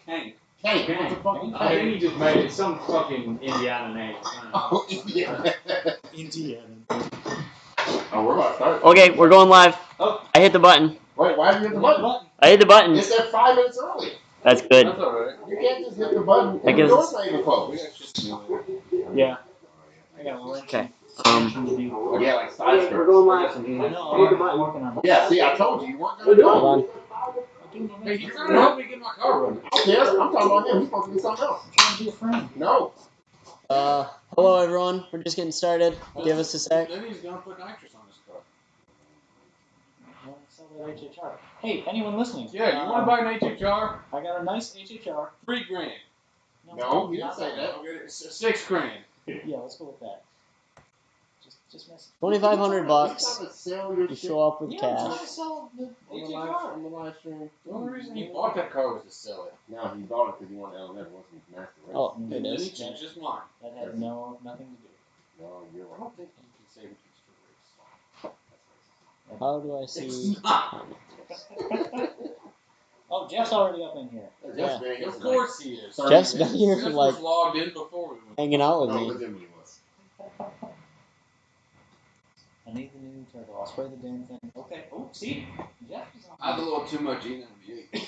Tank. Tank. What's a fucking I think he tank? just made it some fucking Indiana name. Oh, Indiana. Indiana. Oh, we're about to start. Okay, we're going live. Oh. I hit the button. Wait, why did you hit the button? I hit the button. It said 5 minutes early. That's good. That's alright. You can't just hit the button I and the guess- door's not even closed. Yeah. I got one. Okay. Yeah, like side skirts. No, I'm working on it. Yeah, see, I told you weren't gonna do Hold it. on. Hey, you're trying to help me get my car running. Yes, I'm talking about him. He's supposed to be something else. I'm trying to be a friend. No. Hello everyone. We're just getting started. Give us a sec. Then he's gonna put nitrous on his car. Well, sell that HHR. Hey, anyone listening? Yeah, you want to buy an HHR? I got a nice HHR. No, $3,000. you didn't say that. Okay, it's $6,000. Yeah, let's go with that. Just mess it. $2,500. You You show up with Yeah, I'm trying cash. to sell the HHR. on the live stream. The only reason he bought that car was to sell it. No, he bought it because he wanted LMF. It wasn't master race. Oh, And it then he is. changed his mind. That had nothing to do. No, you're I right. don't think you can say we can race. How do I see? It's not. Oh, Jeff's already up in here. Jeff's been here Of for course he is. like Jeff's 30 been here Jeff for was like logged in before we went. hanging out with No, me. legitimately was. I need the new turbo. I'll spray the damn thing. Okay. Oh, see? Jeff is on. I had a little too much E98.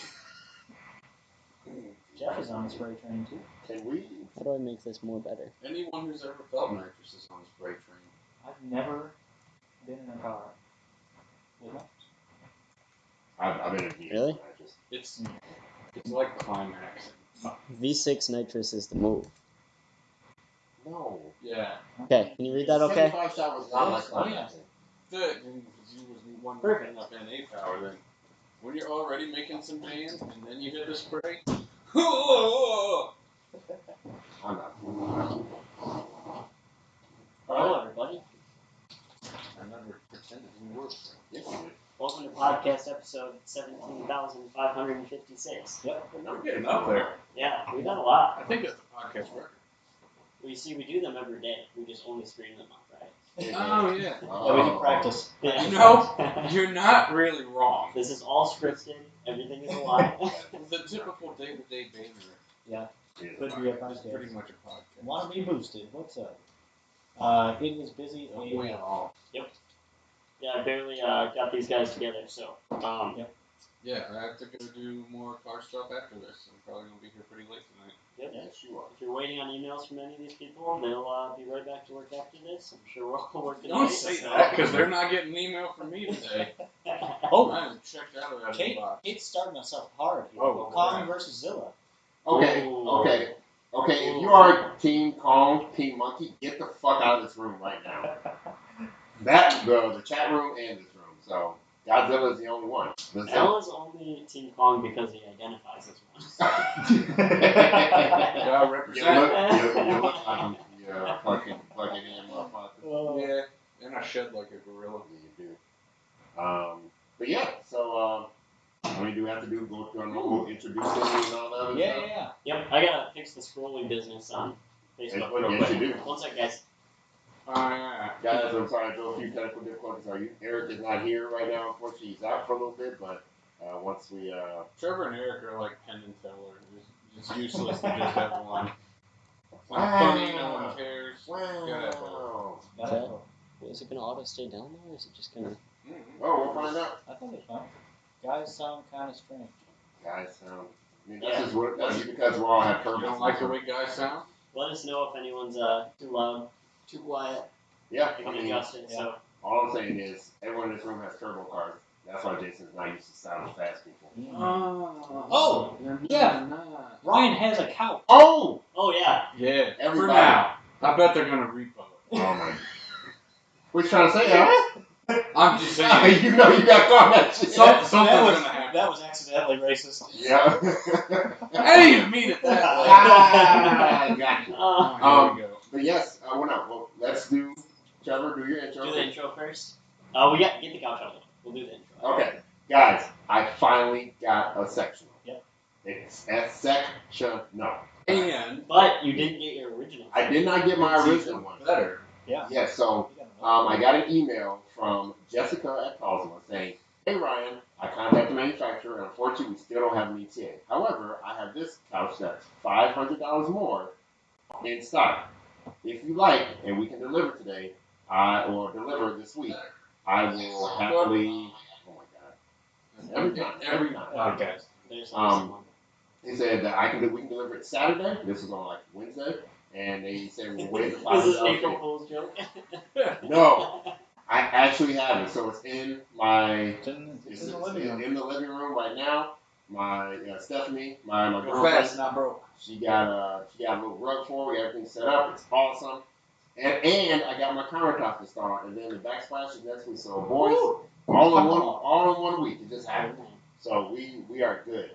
Jeff is on the spray train too. Can we? How do I make this more better? Anyone who's ever felt nitrous is on the spray train. I've never been in a car with nitrous. I've been in here. Really? It's like climax. V6 nitrous is the move. No. Yeah. Okay, can you read that? Okay. 75 shot was not like Oh, yeah. that. Good. And you was one Perfect. enough NA power then. When you're already making some bands and then you hit the spray. I'm not. Hello, everybody. I remember pretending you were. Yes, you did. Welcome to podcast episode 17,556. Yep. We're getting up there. Yeah, we've done a lot. I think that's the podcast record. We see we do them every day. We just only stream them up, right? Oh, yeah. Yeah, we can practice. Yeah. You know, you're not really wrong. This is all scripted. Everything is a lie. The typical day-to-day banner Yeah. It Could is. be a is podcast. pretty much a podcast. Want to be boosted? What's up? It is busy. Don't we all? Yeah, I barely got these guys together, so. Yeah, I have to go do more car stuff after this. I'm probably going to be here pretty late tonight. Yep. Yes, you are. If you're waiting on emails from any of these people, they'll be right back to work after this. I'm sure we're all working Don't late, say so- that, because they're not getting an email from me today. Oh, I haven't checked out of that Kate, inbox. it's starting us off hard here. Oh, Kong yeah. versus Zilla. Okay, Ooh. okay. Okay, if you are Team Kong, Team Monkey, get the fuck out of this room right now. That, the chat room and this room. So, Godzilla is the only one. The Zilla. Ella's only Team Kong because he identifies as one. Yeah, You represent. look like him. Yeah, fucking in, motherfucker. Yeah, and I shed like a gorilla. Yeah, you do. But yeah, so, what do we have to do? Go through our normal introducing and all that other Yeah, stuff? yeah. Yep, I gotta fix the scrolling business on Facebook real Yes, quick. you do. One sec, guys. Guys, I'm sorry, I drove a few technical difficulties. Eric is not here right now, unfortunately. He's out for a little bit, but once we, Trevor and Eric are like Penn and Teller. It's useless to just have one. When funny, no one cares. wow. Is it gonna auto stay down there, or is it just gonna? Oh, we'll find out. I thought it was fine. Guys sound kind of strange. Guys, I mean, that's because we all have You turbos. don't like the way guys sound? Let us know if anyone's too loud, too quiet. Yeah, We I can mean, adjust it. So. all I'm saying is everyone in this room has turbo cars. That's why Jason's not used to sound fast people. Oh, yeah. Ryan has a couch. Oh! Oh yeah. Yeah, for Everybody. now. I bet they're gonna repo it. Oh my. What you trying to say, Al? I'm just saying. You know you got caught that shit. Something's that was, gonna happen. that was accidentally racist. Yeah. I didn't even mean it that way. Ah, gotcha. Oh, here we go. But yes, well, let's do, Trevor, do your intro. Do the intro first. We got get the couch out of the way. We'll do the intro. Okay, guys, I finally got a sectional. Yep. It's a section, no. And But you didn't get your original. I did not get my it's original even one. better. Yeah. Yes, so I got an email from Jessica at Cosmo saying, hey Ryan, I contacted the manufacturer, and unfortunately, we still don't have an ETA. However, I have this couch that's $500 more in stock. If you like, and we can deliver today, or deliver this week, I will happily. Oh my God! Every night. Okay. There's someone. He said that we can deliver it Saturday. This is on like Wednesday, and they said we'll wait the This is $500. April Fool's joke. No, I actually have it, so it's in my. It's in the living room. In the living room right now. My Stephanie, my Go girlfriend, fast, not broke. she got a little rug for it. We got everything set up. It's awesome. And I got my countertop installed, and then the backsplash is next week. So boys, all in one week. It just happened. So we are good.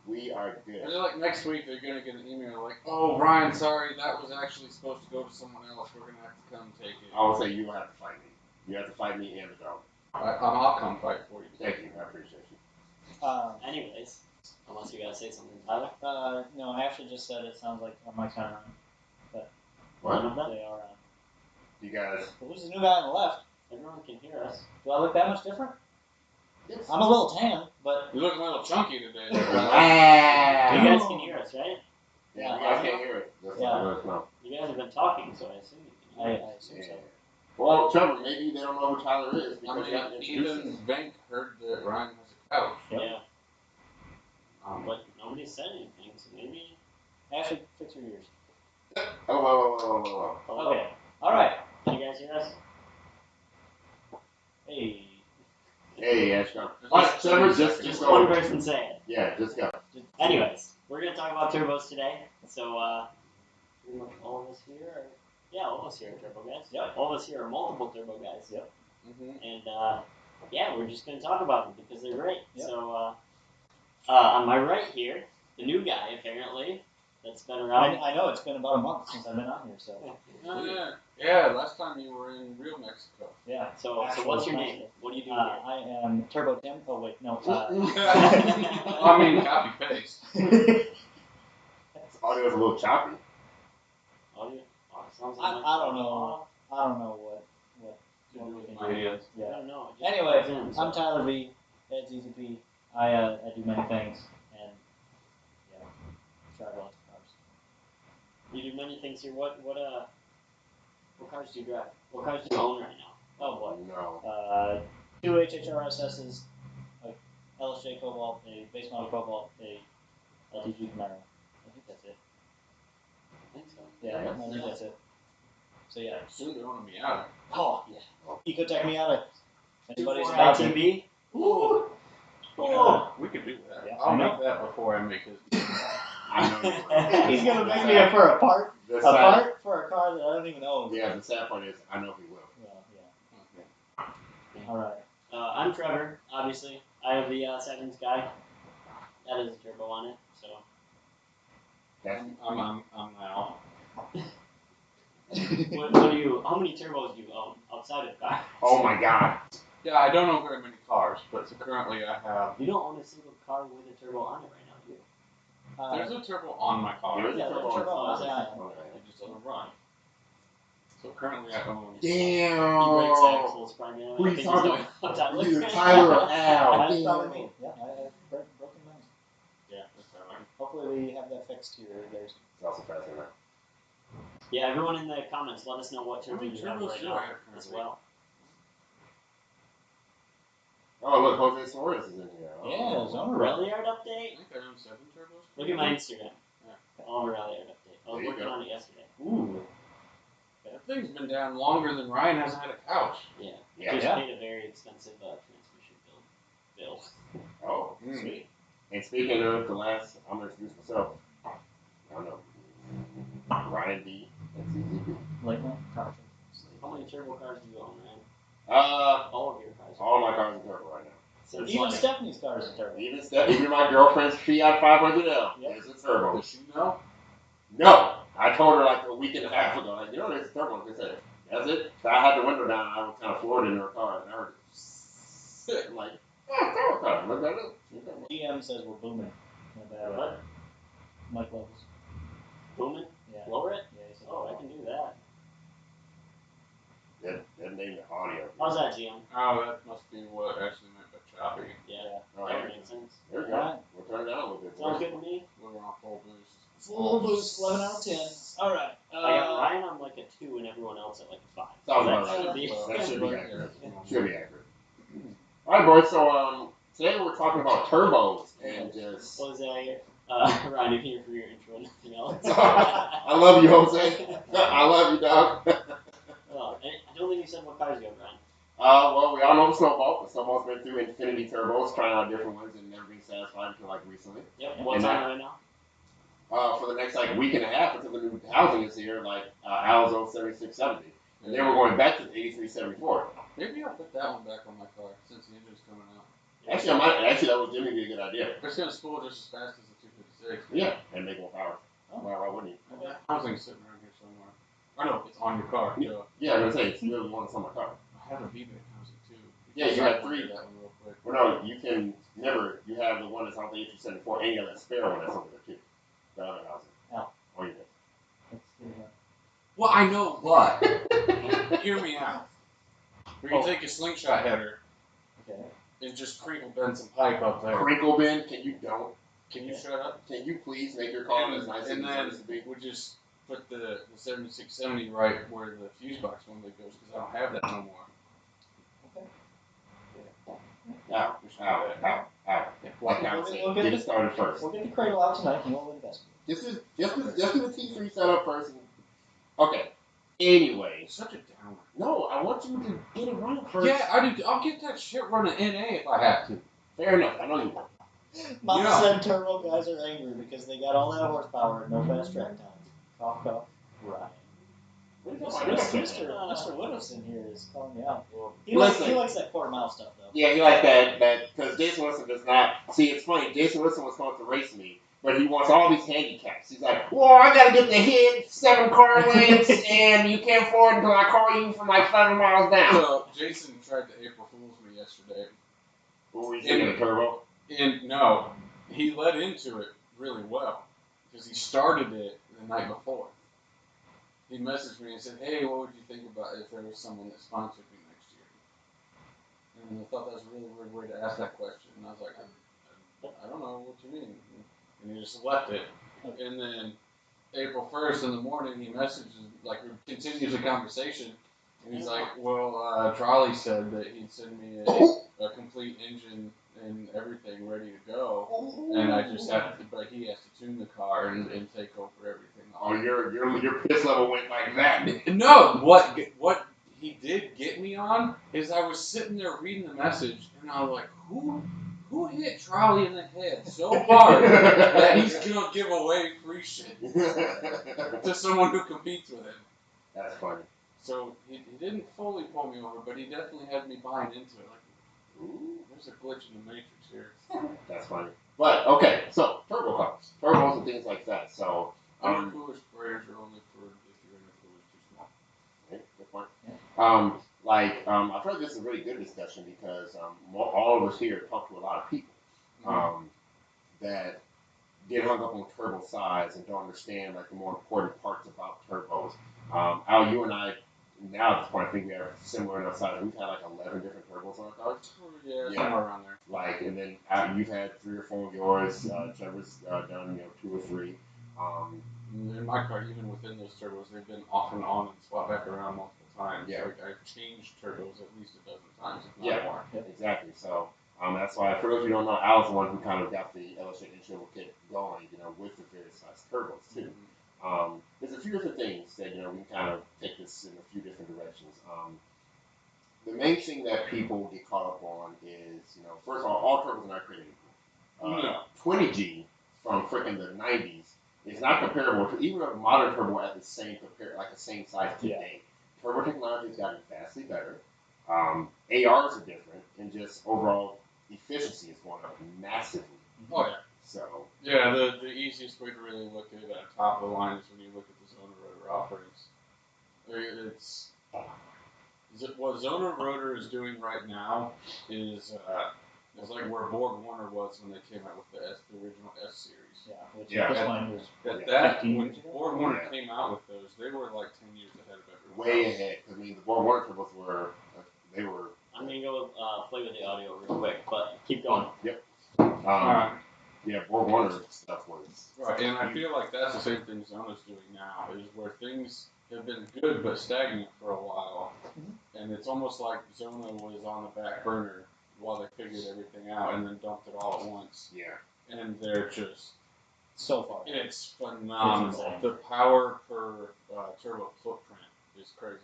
We are good. And then, like next week, they're gonna get an email like, "Oh, Ryan, sorry, that was actually supposed to go to someone else. We're gonna have to come take it." I will say you will have to fight me. You have to fight me and the dog. I'll come fight for you. Thank you. I appreciate you. Anyways, unless you gotta say something, Tyler. No, I actually just said it sounds like our mic's not on. But What? they are on. You guys. Well, who's the new guy on the left? Everyone can hear us. Do I look that much different? Yes. I'm a little tan, but You look a little chunky today. You Ah. guys can hear us, right? Yeah, you guys can't hear it. Just Yeah. let us know. You guys have been talking, so I assume you can I hear us. assume so. Well, Trevor, maybe they don't know who Tyler is I because you haven't mean, introduced even him. Bank heard that Ryan has a couch. Yep. Yeah. But nobody said anything, so maybe. Actually, fix your ears. Oh. Okay. All right. Can you guys hear us? Hey. Hey, Ashton. All right, Trevor, just Just go. one person say it. Yeah, just go. Anyways, we're gonna talk about turbos today. So, pretty much all of us here are. Yeah, all of us here are turbo guys. Yep. All of us here are multiple turbo guys. Yep. Mm-hmm. And, yeah, we're just gonna talk about them because they're great. Yep. So, on my right here, the new guy apparently that's been around. I know it's been about a month since I've been on here, so Oh, yeah, last time you were in real Mexico. yeah. So what's your name? What do you do here? I am Turbo Tim. Oh wait, no. I mean, copy paste. This audio is a little choppy. Audio? Oh, it sounds I like don't know. I don't know what we can do. Ideas. I Yeah. don't know. It just Anyway, comes in, so. I'm Tyler V at ZZP. I do many things and yeah, drive lots of cars. You do many things here. What cars do you drive? What cars do you own right now? Oh boy. No. 2 HHRSSs, a LSJ Cobalt, a base model Cobalt, a LTG Camaro. I think that's it. I think so. Yeah, Yeah. I think that's it. So yeah. Soon they're on a Miata. Oh yeah. Ecotec Miata. Anybody's 2.4 about to. ITB. Ooh. Oh, we could do that. Yeah, I'll I know. make that before I make his. I know you will. He's gonna make me up for a part The for a car that I don't even own. Yeah, the sad part is I know he will. Well, yeah. All right. I'm Trevor. Obviously, I have the Sevens guy. That is a turbo on it. So. That's I'm now. What do you? How many turbos do you own outside of cars? oh my god. Yeah, I don't own very many cars, but currently I have. You don't own a single car with a turbo on it right now, do you? There's a turbo on my car. There is a yeah, turbo there's a turbo on on it. it. Okay. It just doesn't run. So currently I own. Damn. He breaks axles primarily. Who I you think talking he's going Tyler. Either Tyler or Al. That's Damn. probably me. Yeah, I have broken legs. Yeah, that's how I. Hopefully we have that fixed here. There's It's also faster now. Yeah, everyone in the comments, let us know what turbo many you have turbos right do now I have as currently? well. Oh, look, Jose Suarez is in here. Oh. yeah, there's owner Rally yard I update? think I own 7 turbos. Look at my Instagram. Yeah. All the rally yard update. I was There you working go. on it yesterday. Ooh. That thing's been down longer than Ryan hasn't had a couch. Yeah. Yeah. Just Yeah. paid a very expensive transmission bill. Oh. Sweet. And speaking of the last, I'm going to introduce myself. I don't know. Ryan B. at ZZP. Late one. How many turbo cars do you own, Ryan? All All of your cars. my cars are turbo right now. Since Even when? Stephanie's car is a turbo. Even my girlfriend's Fiat 500L Yep. is a turbo. Does she know? No, I told her like a week and a half ago, like, you know, there's a turbo. They said, that's it. So I had the window down. I was kind of floored in her car, and I heard it. I'm like, oh, turbo car. Look at it. GM says we're booming. In a bad way. What? Mike levels. Booming? Yeah. Lower it? Yeah, he said Oh, I can do that. That named the audio. How's that, GM? Oh, that must be what actually meant by choppy. full boost. Full boost, 11 out of 10. All right. I got Ryan on like a 2 and everyone else at like a 5. Sounds that about right. should be. That should be accurate. Yeah. Should be accurate. All right, boys. So today we're talking about turbos and just. Jose, Ryan, you're here for your intro and nothing else. I love you, Jose. I love you, dog. I don't think you said what cars you have, Ryan. Well, we all know the Snowball. The Snowball's been through infinity turbos, trying out different ones, and never being satisfied until like recently. Yep. What's on right now? For the next like week and a half until the new housing is here, like Alzo 7670, and then we're going back to the 8374. Maybe I'll put that one back on my car since the engine's coming out. Actually, I might. Actually, that would give me a good idea. It's gonna spool just as fast as the 256. Yeah, and make more power. Oh. Why wouldn't you? And that housing's sitting around here somewhere. I know it's on your car. Yeah. Yeah, I'm gonna say it's really one that's on my car. I have a V-Bank housing too. Yeah, you have 3. That one real quick. Well, no, you can never. You have the one that's on the 8374, and you have that spare one that's over there too. The other housing. Oh. Or you did. Let's do that. Well, I know, but hear me out. We can take a slingshot header Okay. and just crinkle bend some pipe up there. Crinkle bin? Can you don't? Can you shut up? Can you please make your car as nice And as then it needs to be? we just put the 7670 right where the fuse box normally goes because I don't have that no more. Ow! Like I would say, get it started first. We'll get the cradle out tonight and we'll investigate. Just do the T3 setup first. Okay. Anyway. Such a downer. No, I want you to get it running first. Yeah, I do. I'll get that shit running NA if I have to. Fair enough. I know you will. Mama Yeah. said turbo guys are angry because they got all that horsepower and no fast track times. Cough, cough. Right. Mr. Whittleson here is calling me out. He likes that quarter mile stuff though. Yeah, he likes that because Jason Wilson does not. See, it's funny. Jason Wilson was supposed to race me, but he wants all these handicaps. He's like, well, I gotta get the hit, 7 car lengths, and you can't afford until I call you from like 7 miles down. Well, Jason tried to April Fool's me yesterday. What were you thinking of turbo? And no, he led into it really well because he started it the night before. He messaged me and said, hey, what would you think about if there was someone that sponsored me next year? And I thought that was a really weird way to ask that question. And I was like, I don't know what you mean. And he just left it. And then April 1st in the morning, he messages, like, continues the conversation. And he's like, well, Trolley said that he'd send me a complete engine and everything ready to go. And I just have to, but he has to tune the car and take over everything. Oh, your piss level went like that. No, what he did get me on is I was sitting there reading the message and I was like, who hit Trolley in the head so hard that he's gonna give away free shit to someone who competes with him? That's funny. So he didn't fully pull me over, but he definitely had me buying into it. Like, ooh, there's a glitch in the matrix here. That's funny. But okay, so turbo cars, turbos and things like that. So. Undercooler sprayers are only for if your intercooler is too small. Okay, good point. I've heard this is a really good discussion because all of us here talk to a lot of people that get hung up on turbo size and don't understand like the more important parts about turbos. Al, you and I, now at this point, I think we have similar enough size. We've had like 11 different turbos on our cars. Yeah, somewhere around there. Like, and then you've had 3 or 4 of yours. Trevor's done 2 or 3. In my car, even within those turbos, they've been off and on and swapped back around multiple times. Yeah. Like, I've changed turbos at least a dozen times, if not more. Exactly. So that's why, for those of you who don't know, Al's the one who kind of got the LSJ instrument kit going, with the various size turbos too. There's a few different things that we can kind of take this in a few different directions. The main thing that people get caught up on is, first of all turbos are not created equal. 20G from freaking the 90s is not comparable to even a modern turbo at the same size today. Turbo technology has gotten vastly better. ARs are different, and just overall efficiency is going up massively. Oh yeah. So yeah, the easiest way to really look at top of the line is when you look at the Zona Rotor offerings. What Zona Rotor is doing right now is like where Borg Warner was when they came out with the original S series. Yeah, this one was when Borg Warner came out with those, they were like 10 years ahead of everyone. Way ahead. I mean, the Borg Warner turbos were. I'm gonna go play with the audio real quick, but keep going. Yep. Alright. Yeah, Borg Warner stuff was. Right, and I feel like that's the same thing Zona's doing now, is where things have been good but stagnant for a while, and it's almost like Zona was on the back burner while they figured everything out and then dumped it all at once. Yeah. And they're just So far. it's phenomenal. It's insane. The power per turbo footprint is crazy.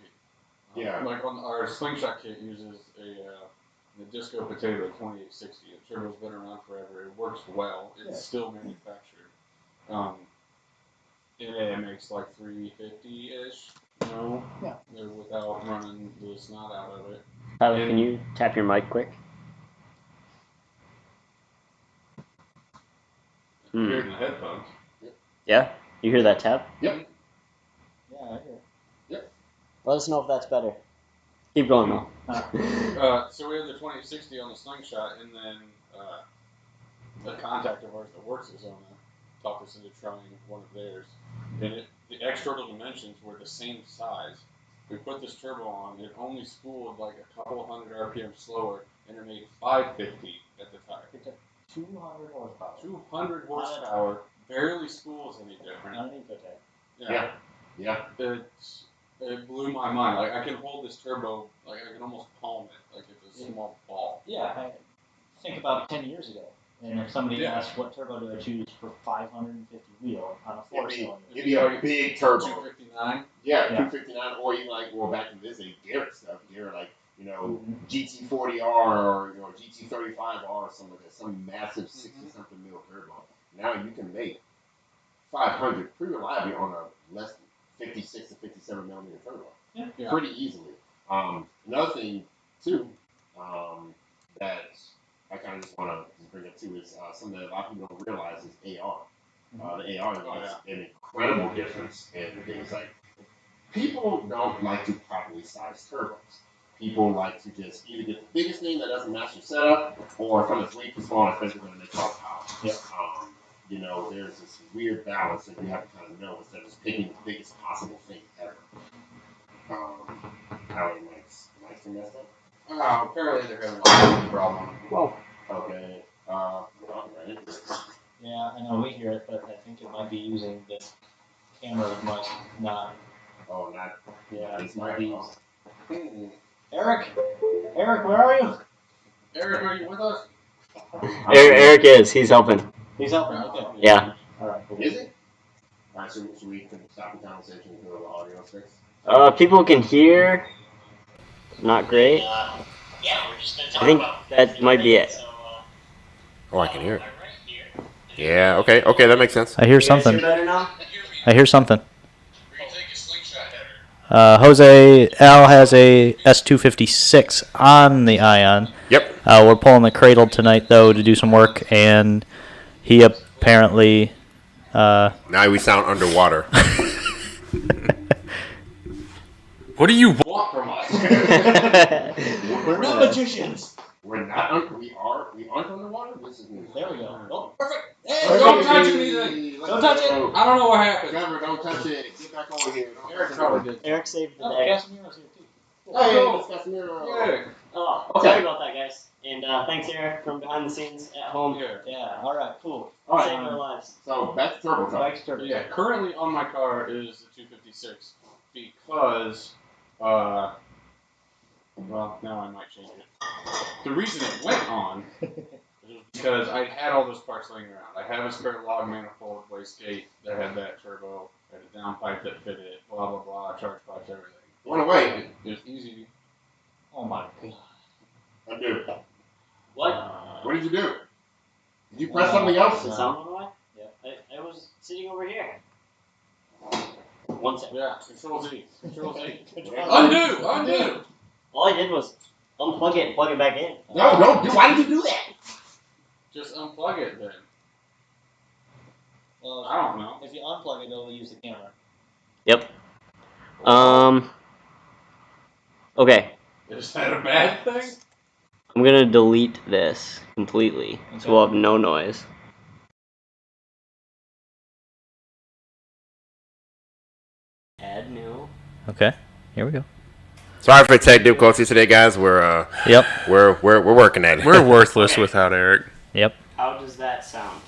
Yeah. Like on our slingshot kit uses the Disco Potato 2860. The turbo's been around forever. It works well. It's still manufactured. It makes like 350-ish, without running the snot out of it. Tyler, can you tap your mic quick? You hear it in the headphones. Yeah? You hear that tap? Yep. Yeah, I hear. Yep. Let us know if that's better. Keep going, though. So we have the 2060 on the slingshot, and then a contact of ours that works at Zona talked us into trying one of theirs. And the external dimensions were the same size. We put this turbo on, it only spooled like a couple hundred RPM slower, and it made 550 at the tire. It took 200 horsepower. 200 horsepower, barely spools any different. On an Ecotec. Yeah. It blew my mind. Like, I can hold this turbo, like I can almost palm it, like it's a small ball. Yeah, I think about 10 years ago. And if somebody asked what turbo do I choose for 550 wheel on a 4-cylinder, It'd be a big turbo. 259. Yeah, 259, or even like, well, back in this day, Garrett stuff. Garrett, like, GT40R or GT35R or some massive 60-something mil turbo. Now you can make 500 pretty reliably on a less than 56 to 57 millimeter turbo. Yeah. Pretty easily. Another thing, too, that I kind of just want to bring up, too, is something that a lot of people don't realize is AR. The AR makes an incredible difference in things like people don't like to properly size turbos. People like to just either get the biggest thing that doesn't match your setup, or from its way too small, especially when they call power. There's this weird balance that you have to kind of know instead of just picking the biggest possible thing ever. How are Mike's messed up? Apparently they're having a problem. Well, okay. Right. yeah, I know we hear it, but I think it might be using the camera mic, not. Oh, not. Yeah, It's might be. Eric, Where are you? Eric, are you with us? Eric is. He's helping. He's helping. Okay. Yeah. All right. Cool. Is he? All right, so we can stop the conversation and go to the audio fix. People can hear. Not great. Yeah, we're just gonna talk I think about that might be it. So, Oh, I can hear it. right here. Yeah, okay, that makes sense. I hear You guys something. hear better now? I hear something. We're gonna take a slingshot header. Jose Al has a S256 on the Ion. Yep. We're pulling the cradle tonight though to do some work, and he apparently. Now we sound underwater. What do you want from us? We're not magicians. We're not. We aren't underwater. This is new. There we go. Oh, perfect. Hey, Don't touch anything. Don't touch it. I don't know what happened. Trevor, don't touch it. Get back over here. Eric probably did. Eric saved the Oh, day. Casimiro's here too. Hey, it's Casimiro. Yeah. Oh, Okay. sorry about that, guys. And thanks, Eric, from behind the scenes at home. Yeah. Yeah. All right. Cool. All right. Saving our lives. So back to turbo talk. Bike's turbo. Yeah, currently on my car is the 256 because, well, now I might change it. The reason it went on is because I had all those parts laying around. I have a spare log manifold wastegate that had that turbo, I had a downpipe that fit it, blah, blah, blah, charge pipes, everything. Went away. It was easy. Oh my god. Undo. What? What did you do? Did you press something else? The sound went away? Yeah. I was sitting over here. One second. Yeah, Control Z. Control Z. Control Undo! Undo! All I did was unplug it and plug it back in. No, why did you do that? Just unplug it then. Well, I don't know. if you unplug it, it'll use the camera. Yep. Okay. Is that a bad thing? I'm gonna delete this completely, so we'll have no noise. Add new. Okay, here we go. Sorry for tech difficulties today, guys. We're Yep. we're working at it. We're worthless without Eric. Yep. How does that sound?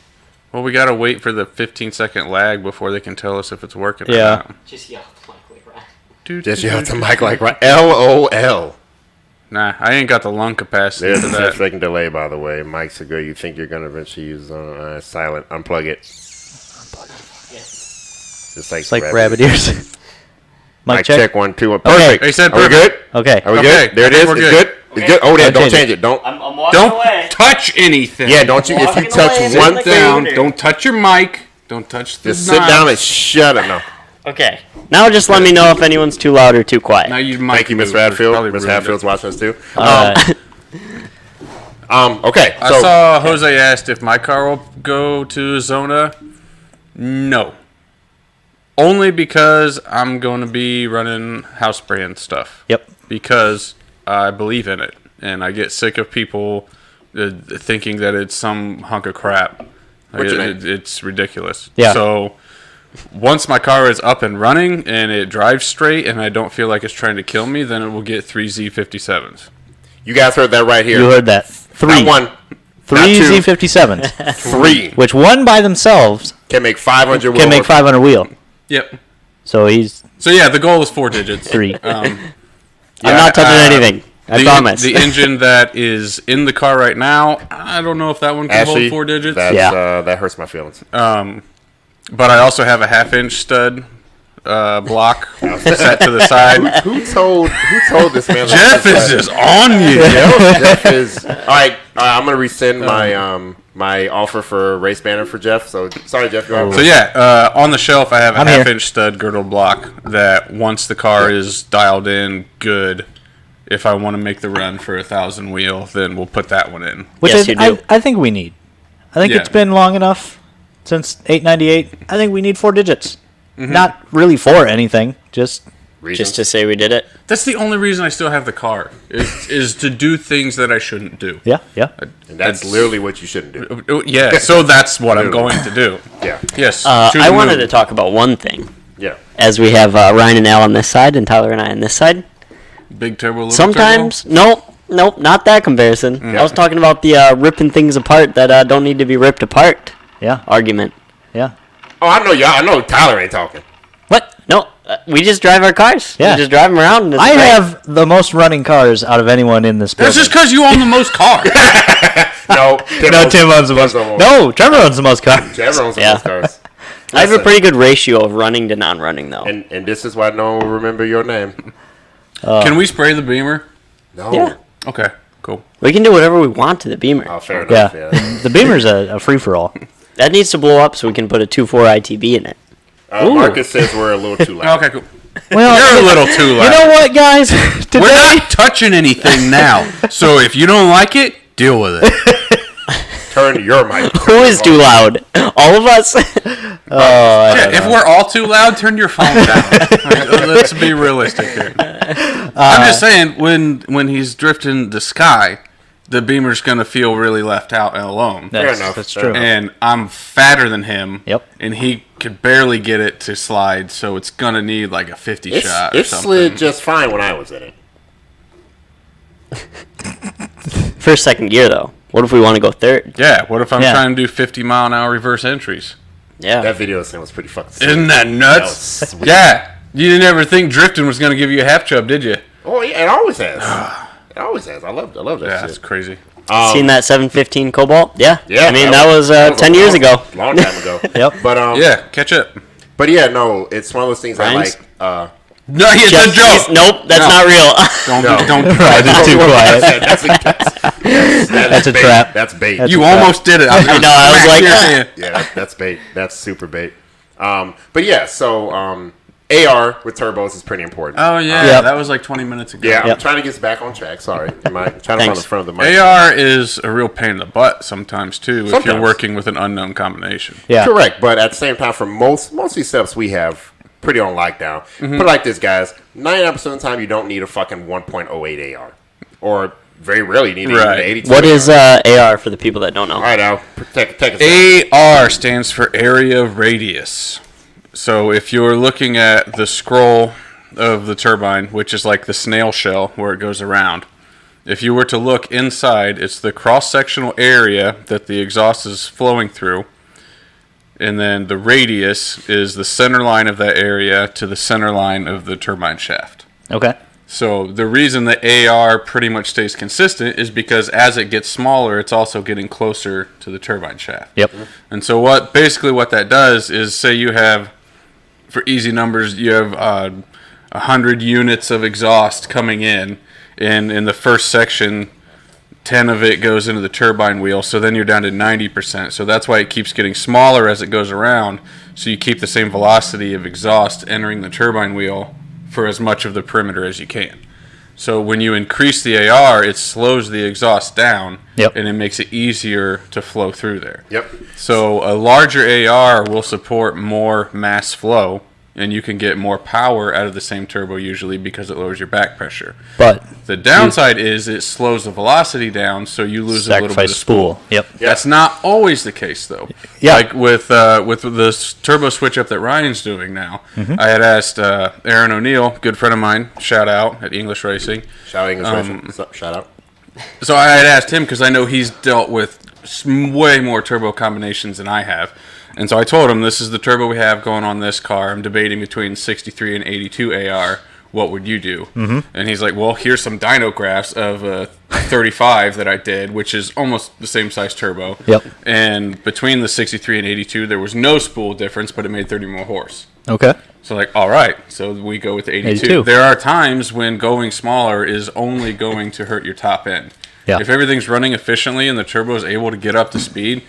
Well, we gotta wait for the 15-second lag before they can tell us if it's working. Yeah. Or not. Just yell at Mike like Ryan. Just yell at the mic like right. LOL. Nah, I ain't got the lung capacity There's for a that. 10-second delay, by the way. Mics are good. You think you're gonna eventually use silent? Unplug it. Yes. It's like rabbit ears. Mic check 1, 2. Okay. Perfect. He said Are we good? Okay. Are we Okay, good? There it I is. think It's we're good. good. It's good. Oh, yeah. Don't change change it. Don't. I'm walking Don't away. touch anything. Yeah. Don't you? If you Walking touch away, one like thing, down. Later. Don't touch your mic. Don't touch the just sit knobs. down and shut it. No. Okay. Now just let me know if anyone's too loud or too quiet. Now you might Thank you, Miss move. It's probably Radfield. Miss ruined Radfield's it. watching us too. Alright. Okay. I So saw Jose asked if my car will go to Zona. No. Only because I'm going to be running house brand stuff. Yep. Because I believe in it. And I get sick of people thinking that it's some hunk of crap. What's your name? It's ridiculous. Yeah. So once my car is up and running and it drives straight and I don't feel like it's trying to kill me, then it will get 3 Z57s. you guys heard that right here. You heard that. Three. Not one. Three not two. Z57s. 3 Which one by themselves can make 500. can make 500 wheel. Yep. So he's So yeah, the goal is 4 digits. 3. I'm not touching anything. I promise. The engine that is in the car right now, I don't know if that one can Actually, hold 4 digits. That's, Yeah. that hurts my feelings. But I also have a 1/2-inch stud block set to the side. Who told this man? Jeff is just on you. Jeff is. All right. I'm gonna rescind my my offer for race banner for Jeff. So sorry, Jeff. Go ahead. So yeah, on the shelf I have a I'm here. 1/2-inch stud girdle block that once the car is dialed in good, if I want to make the run for 1,000 wheel, then we'll put that one in. Which Yes, you do. I think we need. I think Yeah. it's been long enough since 898. I think we need 4 digits. Mm-hmm. Not really for anything. Just Just to say we did it. That's the only reason I still have the car is to do things that I shouldn't do. yeah. And that's literally what you shouldn't do. Yeah, so that's what I'm going to do. Yeah. Yes. to I the wanted moon. to talk about one thing. Yeah. As we have Ryan and Al on this side and Tyler and I on this side. Big turbo. Little Sometimes, nope, not that comparison. I was talking about the ripping things apart that don't need to be ripped apart Yeah. argument. Yeah. Oh, I know y'all. I know Tyler ain't talking. What? No, we just drive our cars. Yeah. We just drive them around. And it's I great. have the most running cars out of anyone in this building. That's just because you own the most cars. No. No, Tim owns the most. No, Trevor owns the most cars. Trevor owns the Yeah. most cars. I have a Listen, pretty good ratio of running to non-running, though. And this is why no one will remember your name. Can we spray the Beamer? No. Yeah. Okay, cool. We can do whatever we want to the Beamer. Oh, fair Yeah. enough. Yeah. The Beamer's a free for all. That needs to blow up so we can put a 2.4 ITB in it. Marcus says we're a little too loud. Okay, cool. Well, You're a little too loud. you know what, guys? Today, We're not touching anything now. So if you don't like it, deal with it. Turn your mic. Who is too loud? All of us? Yeah, if we're all too loud, turn your phone down. Let's be realistic here. I'm just saying, when he's drifting the sky, the Beamer's going to feel really left out and alone. Fair enough. That's Fair true. enough. And I'm fatter than him. Yep. And he could barely get it to slide, so it's going to need like a 50 shot or It something. slid just fine when I was in it. First, second gear, though. What if we want to go third? Yeah, what if I'm Yeah. trying to do 50-mile-an-hour reverse entries? Yeah. That video was pretty fucking sick. Isn't that nuts? That was sweet. Yeah. You didn't ever think drifting was going to give you a half chub, did you? Oh, yeah, it always has. It always has. I love that Yeah, shit. that's crazy. Seen that 715 Cobalt? Yeah. Yeah, I mean, that was 10 years ago. Long time ago. Yep. But Yeah, catch up. but yeah, no, it's one of those things Ryan's? I like. No, it's Jeff, a joke. nope, that's No. not real. Don't. Right, it's too quiet. That's a bait. trap. That's bait. That's You a fact. almost did it. I know, I was like, Yeah, that's bait. That's super bait. But yeah, so AR with turbos is pretty important. Oh yeah, Yep. that was like 20 minutes ago. Yeah, I'm Yep. trying to get us back on track. Sorry, I'm trying to find Thanks. the front of the mic. AR is a real pain in the butt sometimes too if you're Sometimes. working with an unknown combination. Yeah. Correct, but at the same time, for most of these setups we have pretty on lockdown. Put it like this, guys: 99% of the time you don't need a fucking 1.08 AR, or very rarely you need Right. an 82. What is AR for the people that don't know? All right, Al, take us down. AR stands for area radius. So if you're looking at the scroll of the turbine, which is like the snail shell where it goes around, if you were to look inside, it's the cross-sectional area that the exhaust is flowing through. and then the radius is the center line of that area to the center line of the turbine shaft. Okay. So the reason the AR pretty much stays consistent is because as it gets smaller, it's also getting closer to the turbine shaft. Yep. And so what that does is, say you have, for easy numbers, you have 100 units of exhaust coming in, and in the first section, 10 of it goes into the turbine wheel, so then you're down to 90%. So that's why it keeps getting smaller as it goes around, so you keep the same velocity of exhaust entering the turbine wheel for as much of the perimeter as you can. So when you increase the AR, it slows the exhaust down, Yep. and it makes it easier to flow through there. Yep. So a larger AR will support more mass flow, and you can get more power out of the same turbo usually because it lowers your back pressure. But The downside is it slows the velocity down, so you lose a little bit sacrifice of spool. Yep. That's not always the case, though. Yeah. Like with the turbo switch up that Ryan's doing now, I had asked Aaron O'Neill, good friend of mine, shout out at English Racing. Shout out English Racing. Shout out. So I had asked him because I know he's dealt with way more turbo combinations than I have. And so I told him, this is the turbo we have going on this car. I'm debating between 63 and 82 AR. What would you do? Mm-hmm. And he's like, well, here's some dyno graphs of 35 that I did, which is almost the same size turbo. Yep. And between the 63 and 82, there was no spool difference, but it made 30 more horse. Okay. So like, all right, so we go with the 82. There are times when going smaller is only going to hurt your top end. Yeah. If everything's running efficiently and the turbo is able to get up to speed,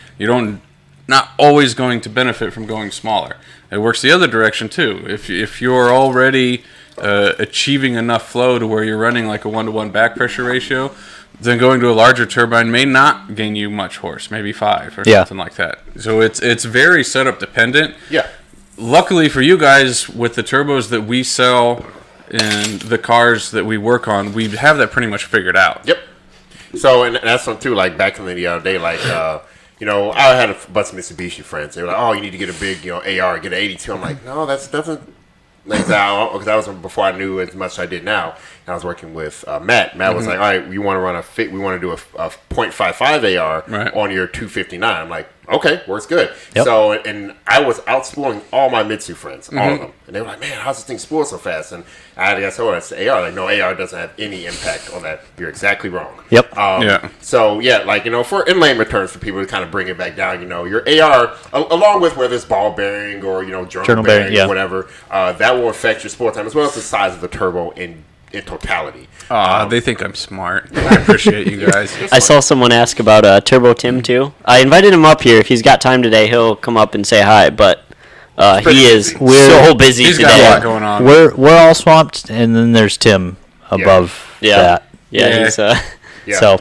not always going to benefit from going smaller. It works the other direction too. If you're already achieving enough flow to where you're running like a 1-to-1 back pressure ratio, then going to a larger turbine may not gain you much horse, maybe 5 or something like that. So it's very setup dependent. Yeah. Luckily for you guys, with the turbos that we sell and the cars that we work on, we have that pretty much figured out. Yep. So, and that's something too, like back in the other day, like, you know, I had a bunch of Mitsubishi friends. They were like, oh, you need to get a big, AR, get an 82. I'm like, no, that doesn't, like, because that was before I knew as much as I did now. And I was working with Matt. Matt was like, all right, we want to run we want to do a 0.55 AR on your 259. I'm like, okay, works good. Yep. So, and I was outspooling all my Mitsu friends, all of them. And they were like, man, how's this thing spool so fast? And I had to ask, that's the AR. Like, no, AR doesn't have any impact on that. You're exactly wrong. Yep. So, yeah, like, for inlane returns, for people to kind of bring it back down, your AR, along with whether it's ball bearing or, journal bearing or whatever, that will affect your sport time as well as the size of the turbo in totality. They think I'm smart. I appreciate you guys. I saw someone ask about Turbo Tim too. I invited him up here. If he's got time today, he'll come up and say hi. But he is so busy He's today. got a lot going on. We're all swamped, and then there's Tim above that. Yeah, he's So.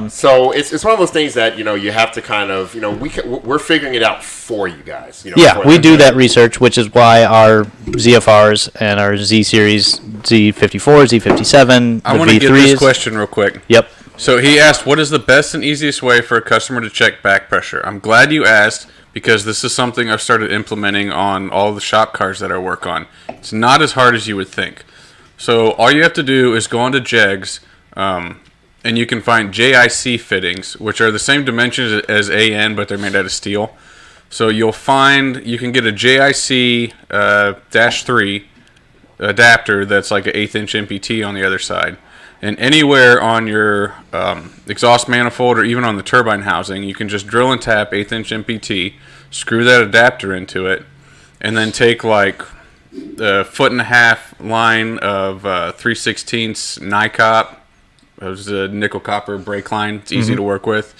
So it's one of those things that you have to kind of we're figuring it out for you guys. We do that research, which is why our ZFRs and our Z series, Z54, Z57, I want to get this question real quick. Yep. So he asked, what is the best and easiest way for a customer to check back pressure? I'm glad you asked, because this is something I've started implementing on all the shop cars that I work on. It's not as hard as you would think. So all you have to do is go onto JEGS, and you can find JIC fittings, which are the same dimensions as AN, but they're made out of steel. So you can get a JIC -3 adapter that's like an 1/8 inch MPT on the other side. And anywhere on your exhaust manifold or even on the turbine housing, you can just drill and tap 1/8 inch MPT, screw that adapter into it, and then take like a 1.5 foot line of 3/16 NICOP. It was a nickel copper brake line. It's easy to work with.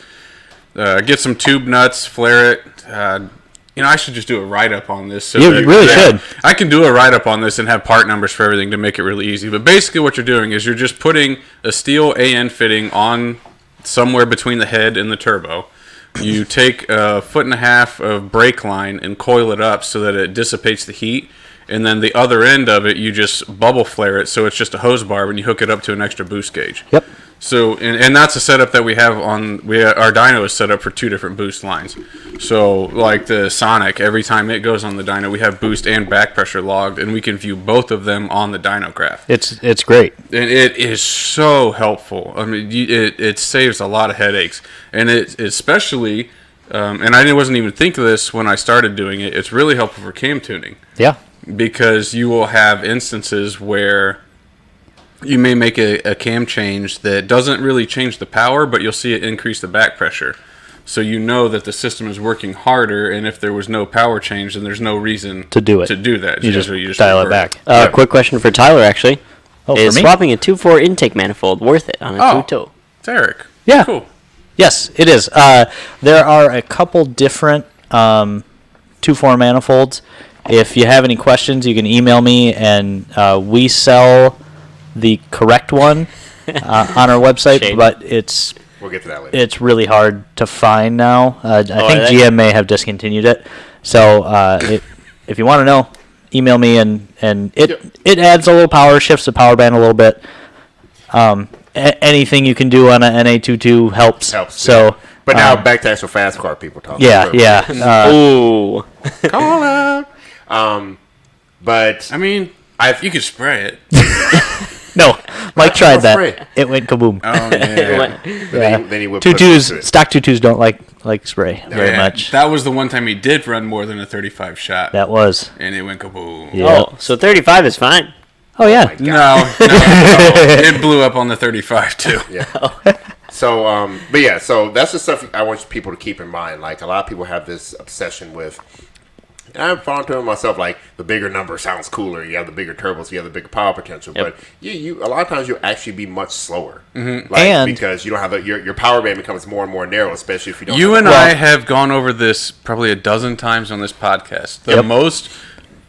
Get some tube nuts, flare it. I should just do a write-up on this. You really should. I can do a write-up on this and have part numbers for everything to make it really easy. But basically what you're doing is you're just putting a steel AN fitting on somewhere between the head and the turbo. You take 1.5 foot of brake line and coil it up so that it dissipates the heat. And then the other end of it, you just bubble flare it, so it's just a hose barb, and you hook it up to an extra boost gauge. Yep. So, and that's a setup that we have our dyno is set up for 2 different boost lines. So, like the Sonic, every time it goes on the dyno, we have boost and back pressure logged, and we can view both of them on the dyno graph. It's great. And it is so helpful. I mean, it saves a lot of headaches, and it especially and I wasn't even thinking of this when I started doing it. It's really helpful for cam tuning. Yeah. Because you will have instances where you may make a cam change that doesn't really change the power, but you'll see it increase the back pressure. So you know that the system is working harder, and if there was no power change, then there's no reason To do it. To do that. You just dial it revert. back. Quick question for Tyler, actually. Oh, Is for me? swapping a 2.4 intake manifold worth it on a Oh. 2.2? It's Eric. Yeah. Cool. Yes, it is. There are a couple different 2.4 manifolds. If you have any questions, you can email me, and we sell the correct one on our website, Shade. but it's We'll get to that later. it's really hard to find now. I think are they? GM may have discontinued it. So if you want to know, email me, and it adds a little power, shifts the power band a little bit. Anything you can do on a NA22 helps. So, But now back to actual fast car people talking. yeah. Ooh. Call out. But I mean, you could spray it. No, Mike tried that. spray. It went kaboom. Oh, yeah. then he would put Tutus, it. stock tutus don't like spray very Yeah, much. That was the one time he did run more than a 35 shot. That was. And it went kaboom. Yeah. Oh, so 35 is fine. Oh yeah. No, it blew up on the 35 too. Yeah. So, but yeah, so that's the stuff I want people to keep in mind. Like, a lot of people have this obsession with, and I've fallen to it myself, like, the bigger number sounds cooler. You have the bigger turbos, you have the bigger power potential. Yep. But you a lot of times you'll actually be much slower. Mm-hmm. Like, And- because you don't have your power band becomes more and more narrow, especially if you don't You have and I have gone over this probably a dozen times on this podcast. The Yep. most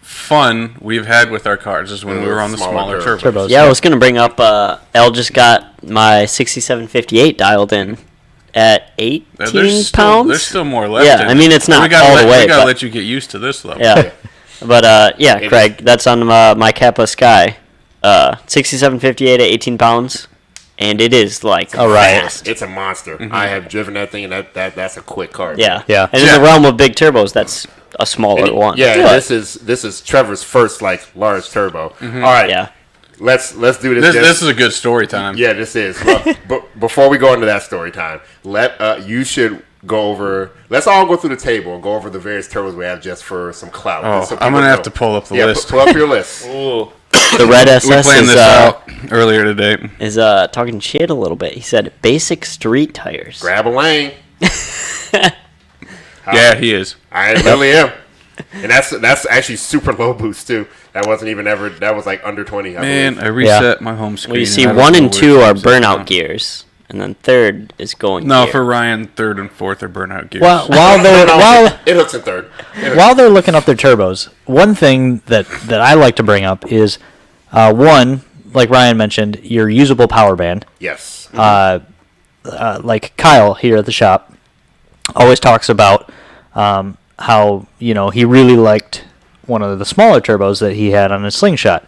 fun we've had with our cars is when we were on the smaller turbos. Turbos. Yeah, I was going to bring up, L just got my 6758 dialed in at 18 pounds. There's still more left. Yeah, in I mean, it. it's not we gotta all the way, We gotta but- let you get used to this level. Yeah. But, yeah, It Craig, that's on my Kappa Sky. 6758 at 18 pounds. And it is, like, All right. fast. It's a monster. Mm-hmm. I have driven that thing, and that's a quick car. Yeah. Yeah. And in the realm of big turbos, that's a smaller one. Yeah, this is Trevor's first like large turbo. All right, Yeah. let's do this. This is a good story time. Yeah, this is. But before we go into that story time, you should go over. Let's all go through the table and go over the various turbos we have just for some clout. Oh, So I'm people gonna have know. to pull up the Yeah, list. pull up your list. The red We SS planned this out earlier today. is talking shit a little bit. He said basic street tires. Grab a lane. Yeah, he is. I really am. And that's actually super low boost too. That wasn't even ever. That was like under 20. I Man, believe. I reset my home screen. Well, you see, and I don't 1 know and which 2 are one's it now. burnout gears, and then third is going. No, gear. for Ryan, 3rd and 4th are burnout gears. While No, it hooks in third. while they're looking up their turbos, one thing that I like to bring up is one, like Ryan mentioned, your usable power band. Yes. Like Kyle here at the shop always talks about how he really liked one of the smaller turbos that he had on his slingshot,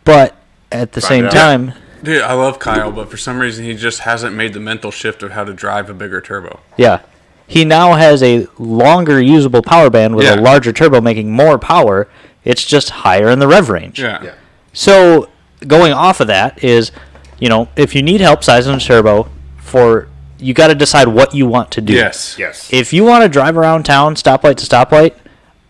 but at the same out. time, Dude, I love Kyle, but for some reason he just hasn't made the mental shift of how to drive a bigger turbo. yeah, he now has a longer usable power band with Yeah. a larger turbo making more power. It's just higher in the rev range. Yeah. So going off of that is, if you need help sizing a turbo, you got to decide what you want to do. Yes. Yes. If you want to drive around town, stoplight to stoplight,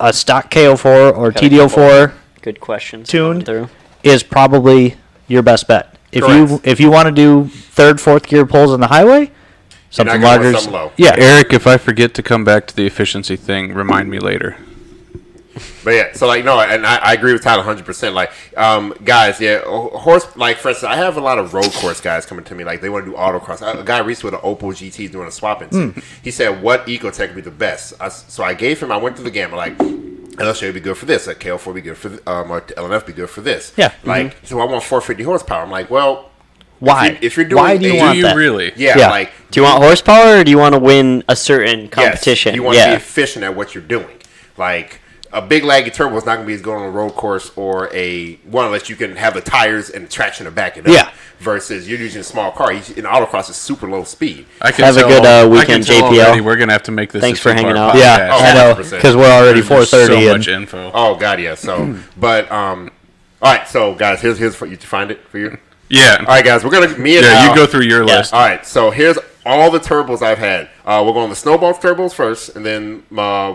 a stock KO4 or TD04 Good questions. tuned coming through. is probably your best bet. Correct. If you want to do third, fourth gear pulls on the highway, something gonna want larger. something low. Yeah, Eric, if I forget to come back to the efficiency thing, remind me later. But yeah, so like no, and I agree with Tyler 100%. Like, guys, yeah, horse. Like for instance, I have a lot of road course guys coming to me, like they want to do autocross. A guy recently with an Opel GT is doing a swap into. He said, "What Ecotec would be the best?" So I gave him. I went through the gamut. Like, LSJ would be good for this. Like KL4 would be good for or LNF be good for this. Yeah. Like, so I want 450 horsepower. I'm like, well, why? if you're doing why do you a- want Do you that? really? yeah, Yeah. like, Do you want horsepower, or do you want to win a certain competition? Yes, you want to be efficient at what you're doing. Like, a big laggy turbo is not going to be as good on a road course or a one unless you can have the tires and the traction to back it up. Yeah. Versus you're using a small car. In autocross, is super low speed. I can Have a tell- good, I can weekend, tell JPL. already We're gonna have to make this. Thanks a for hanging two-part out. podcast. Yeah, Oh, I know 100%. because we're already There's 4:30. so much info. Oh god, yeah. So, but all right. So guys, here's for you to find it for you. Yeah. All right, guys, we're gonna me and Yeah, Al, you go through your Yeah. list. All right, so here's all the turbos I've had. We'll go on the Snowball turbos first, and then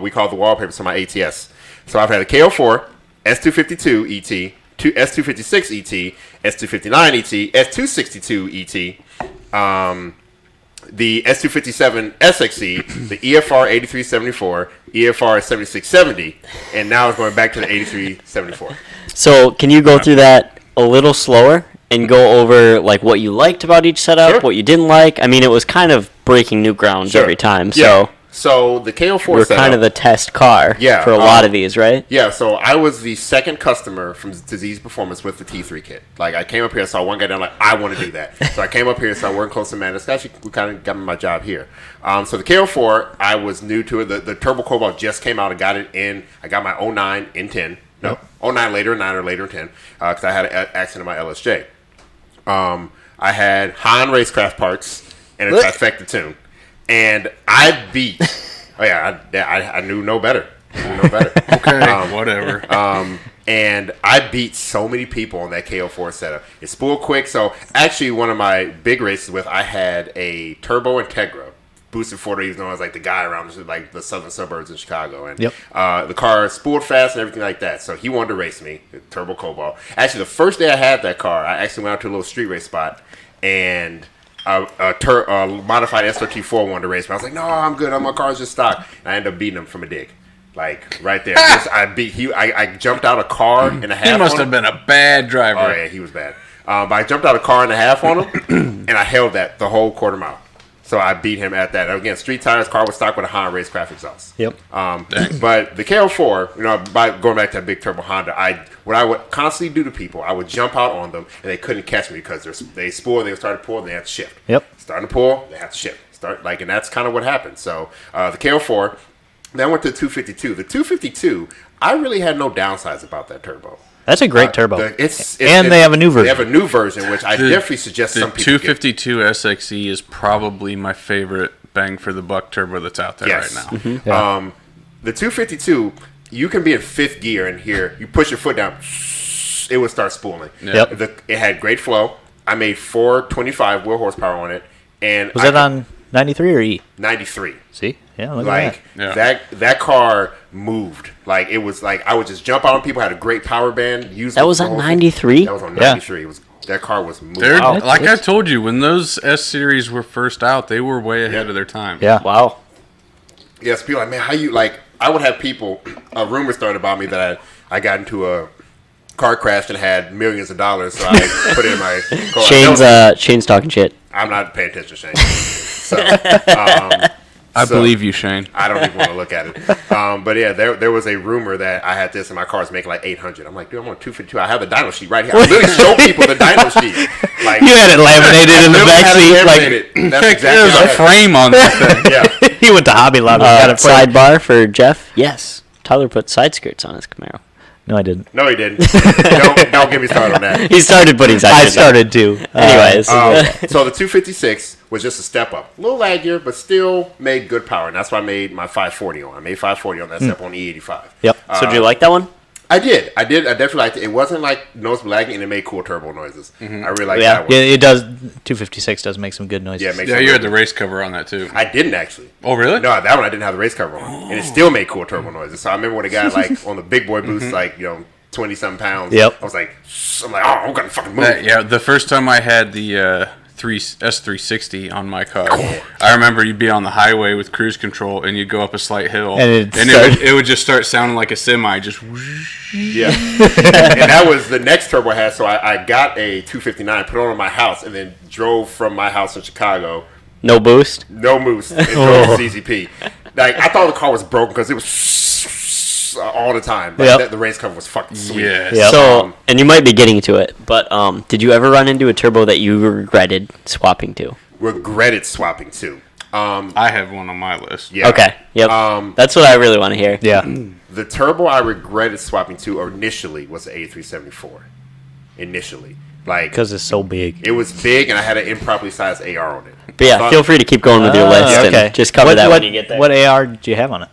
we call the wallpaper to my ATS. So I've had a KO4, S252 ET, S256 ET, S259 ET, S262 ET, the S257 SXE, the EFR 8374, EFR 7670, and now it's going back to the 8374. So can you go through that a little slower and go over like what you liked about each setup, Sure. what you didn't like? I mean, it was kind of breaking new ground Sure. every time. Yeah. So So the KO4 we're setup, kind of the test car Yeah, for a lot of these, right? Yeah, so I was the second customer from ZZPerformance with the T3 kit. Like, I came up here, saw one guy down, like, I want to do that. So I came up here, started working close to man. This actually kind of got me my job here. So the KO4, I was new to it. The Turbo Cobalt just came out. I got it in. I got my 09 in 10. No, 09 later, 9 or later in 10, because I had an accident in my LSJ. I had Han Racecraft parts and a trifecta tune. And I beat... Oh, yeah, I knew no better. Okay, whatever. And I beat so many people on that KO4 setup. It's spool quick. So actually, one of my big races I had a Turbo Integra boosted 4-door. He was known as like the guy around like the southern suburbs in Chicago. And the car spooled fast and everything like that. So he wanted to race me, the Turbo Cobalt. Actually, the first day I had that car, I actually went out to a little street race spot and a modified SRT4 wanted to race me. I was like, no, I'm good. My car's just stock. And I ended up beating him from a dig. Like, right there. I jumped out a car and a half. He must have been a bad driver. Oh, yeah, he was bad. But I jumped out a car and a half on him, and I held that the whole quarter mile. So I beat him at that. Again, street tires, car was stock with a Honda Racecraft exhaust. Yep. But the KO4, by going back to that big turbo Honda, what I would constantly do to people, I would jump out on them, and they couldn't catch me because they spooled, they started to pull, and they had to shift. Yep. Starting to pull, they had to shift. And that's kind of what happened. So the KO4. Then I went to the 252. The 252, I really had no downsides about that turbo. That's a great turbo. And they have a new version. They have a new version, which I definitely suggest some people The 252 SXE is probably my favorite bang for the buck turbo that's out there right now. Mm-hmm. Yeah. The 252, you can be in fifth gear and here, you push your foot down, it would start spooling. Yep. It had great flow. I made 425 wheel horsepower on it. And was that on 93 or E? 93. See? Yeah, look at that. That car moved. Like, it was like I would just jump out on people, had a great power band. That was on 93? That was on 93. Yeah. That car was moving. Like I told you, when those S series were first out, they were way ahead of their time. Yeah. Wow. Yes, people like, man, how you, like, I would have people, a rumor started about me that I got into a car crash and had millions of dollars, so I put it in my car. Shane's talking shit. I'm not paying attention, Shane. So, I believe you, Shane. I don't even want to look at it. But yeah, there was a rumor that I had this and my car was making like 800. I'm like, dude, I'm on 252. I have the dyno sheet right here. I literally show people the dyno sheet. Like, you had it laminated in the backseat. Like, that's exactly there's a frame on that thing. Yeah. He went to Hobby Lobby. Sidebar for Jeff. Yes. Tyler put side skirts on his Camaro. No, I didn't. No, he didn't. Don't get me started on that. He started putting side skirts I started to. Anyways. So the 256 was just a step up. A little laggier, but still made good power. And that's what I made my 540 on. I made 540 on that step on E85. Yep. So did you like that one? I did. I definitely liked it. It wasn't like noticeable lagging, and it made cool turbo noises. Mm-hmm. I really liked that one. Yeah, it does. 256 does make some good noises. Yeah, you had the race cover on that too. I didn't actually. Oh, really? No, that one I didn't have the race cover on, and it still made cool turbo noises. So I remember when it got like on the big boy boost, like 20-something pounds. Yep. I was like, oh, I'm gonna fucking move. Yeah, the first time I had the S360 on my car, I remember you'd be on the highway with cruise control, and you'd go up a slight hill, and it would just start sounding like a semi, just. Yeah, and that was the next turbo I had. So I got a 259, put it on my house, and then drove from my house in Chicago. No boost? No boost. And drove to ZZP. Like, I thought the car was broken because it was all the time. Like, the race cover was fucking sweet. Yeah. Yep. So, and you might be getting to it, but did you ever run into a turbo that you regretted swapping to? Regretted swapping to. I have one on my list. Yeah. Okay. Yep. That's what I really want to hear. Yeah. The turbo I regretted swapping to initially was the 8374. Initially. Like, because it's so big. It was big, and I had an improperly sized AR on it. But yeah, feel free to keep going with your list and just cover that when you get there. What AR did you have on it?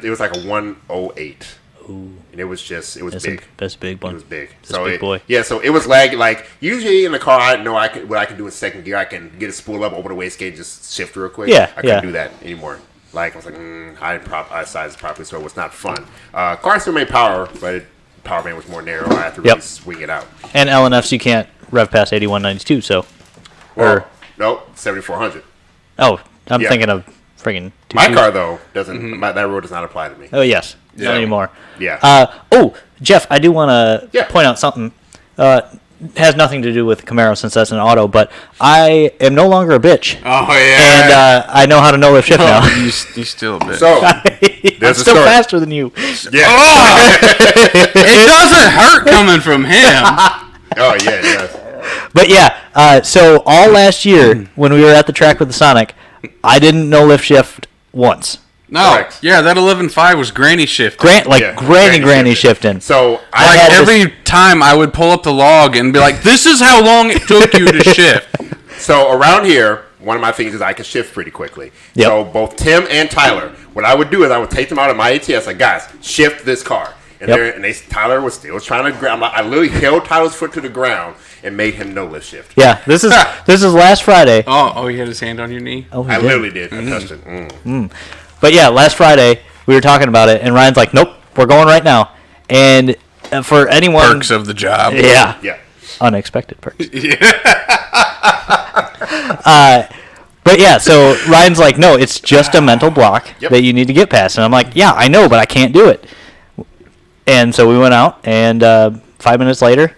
It was like a 108. and it was That's big. That's a big one. It was big. That's a big boy. Yeah, so it was laggy. Like usually in the car, I know what I can do in second gear. I can get a spool up over the wastegate, just shift real quick. Yeah, I couldn't do that anymore. Like I was like, I sized it properly, so it was not fun. Car still made power, but power band was more narrow. I had to really swing it out. And LNFs, you can't rev past 8192. So, nope, 7400. Oh, I'm thinking of friggin' my car though doesn't. That rule does not apply to me. Oh yes, not anymore. Yeah. Jeff, I do want to point out something. Has nothing to do with the Camaro since that's an auto, but I am no longer a bitch. Oh yeah. And I know how to no lift shift now. You still a bitch. So I'm still story. faster than you. Yeah. It doesn't hurt coming from him. Oh yeah, it does. But yeah, so all last year when we were at the track with the Sonic, I didn't no lift shift once. No, Correct. yeah, that 11.5 was granny shift. Granny shifting. So Like every time I would pull up the log and be like, "This is how long it took you to shift." So around here, one of my things is I can shift pretty quickly. Yep. So both Tim and Tyler, what I would do is I would take them out of my ATS, like, guys, shift this car. And Tyler was still trying to grab. I literally held Tyler's foot to the ground and made him no lift shift. Yeah, this is last Friday. Oh, he had his hand on your knee. Oh, he I did. literally did. I touched it. But yeah, last Friday we were talking about it, and Ryan's like, "Nope, we're going right now." And for anyone, Perks of the job. yeah, Yeah. unexpected perks. But yeah, so Ryan's like, "No, it's just a mental block that you need to get past," and I'm like, "Yeah, I know, but I can't do it." And so we went out, and 5 minutes later,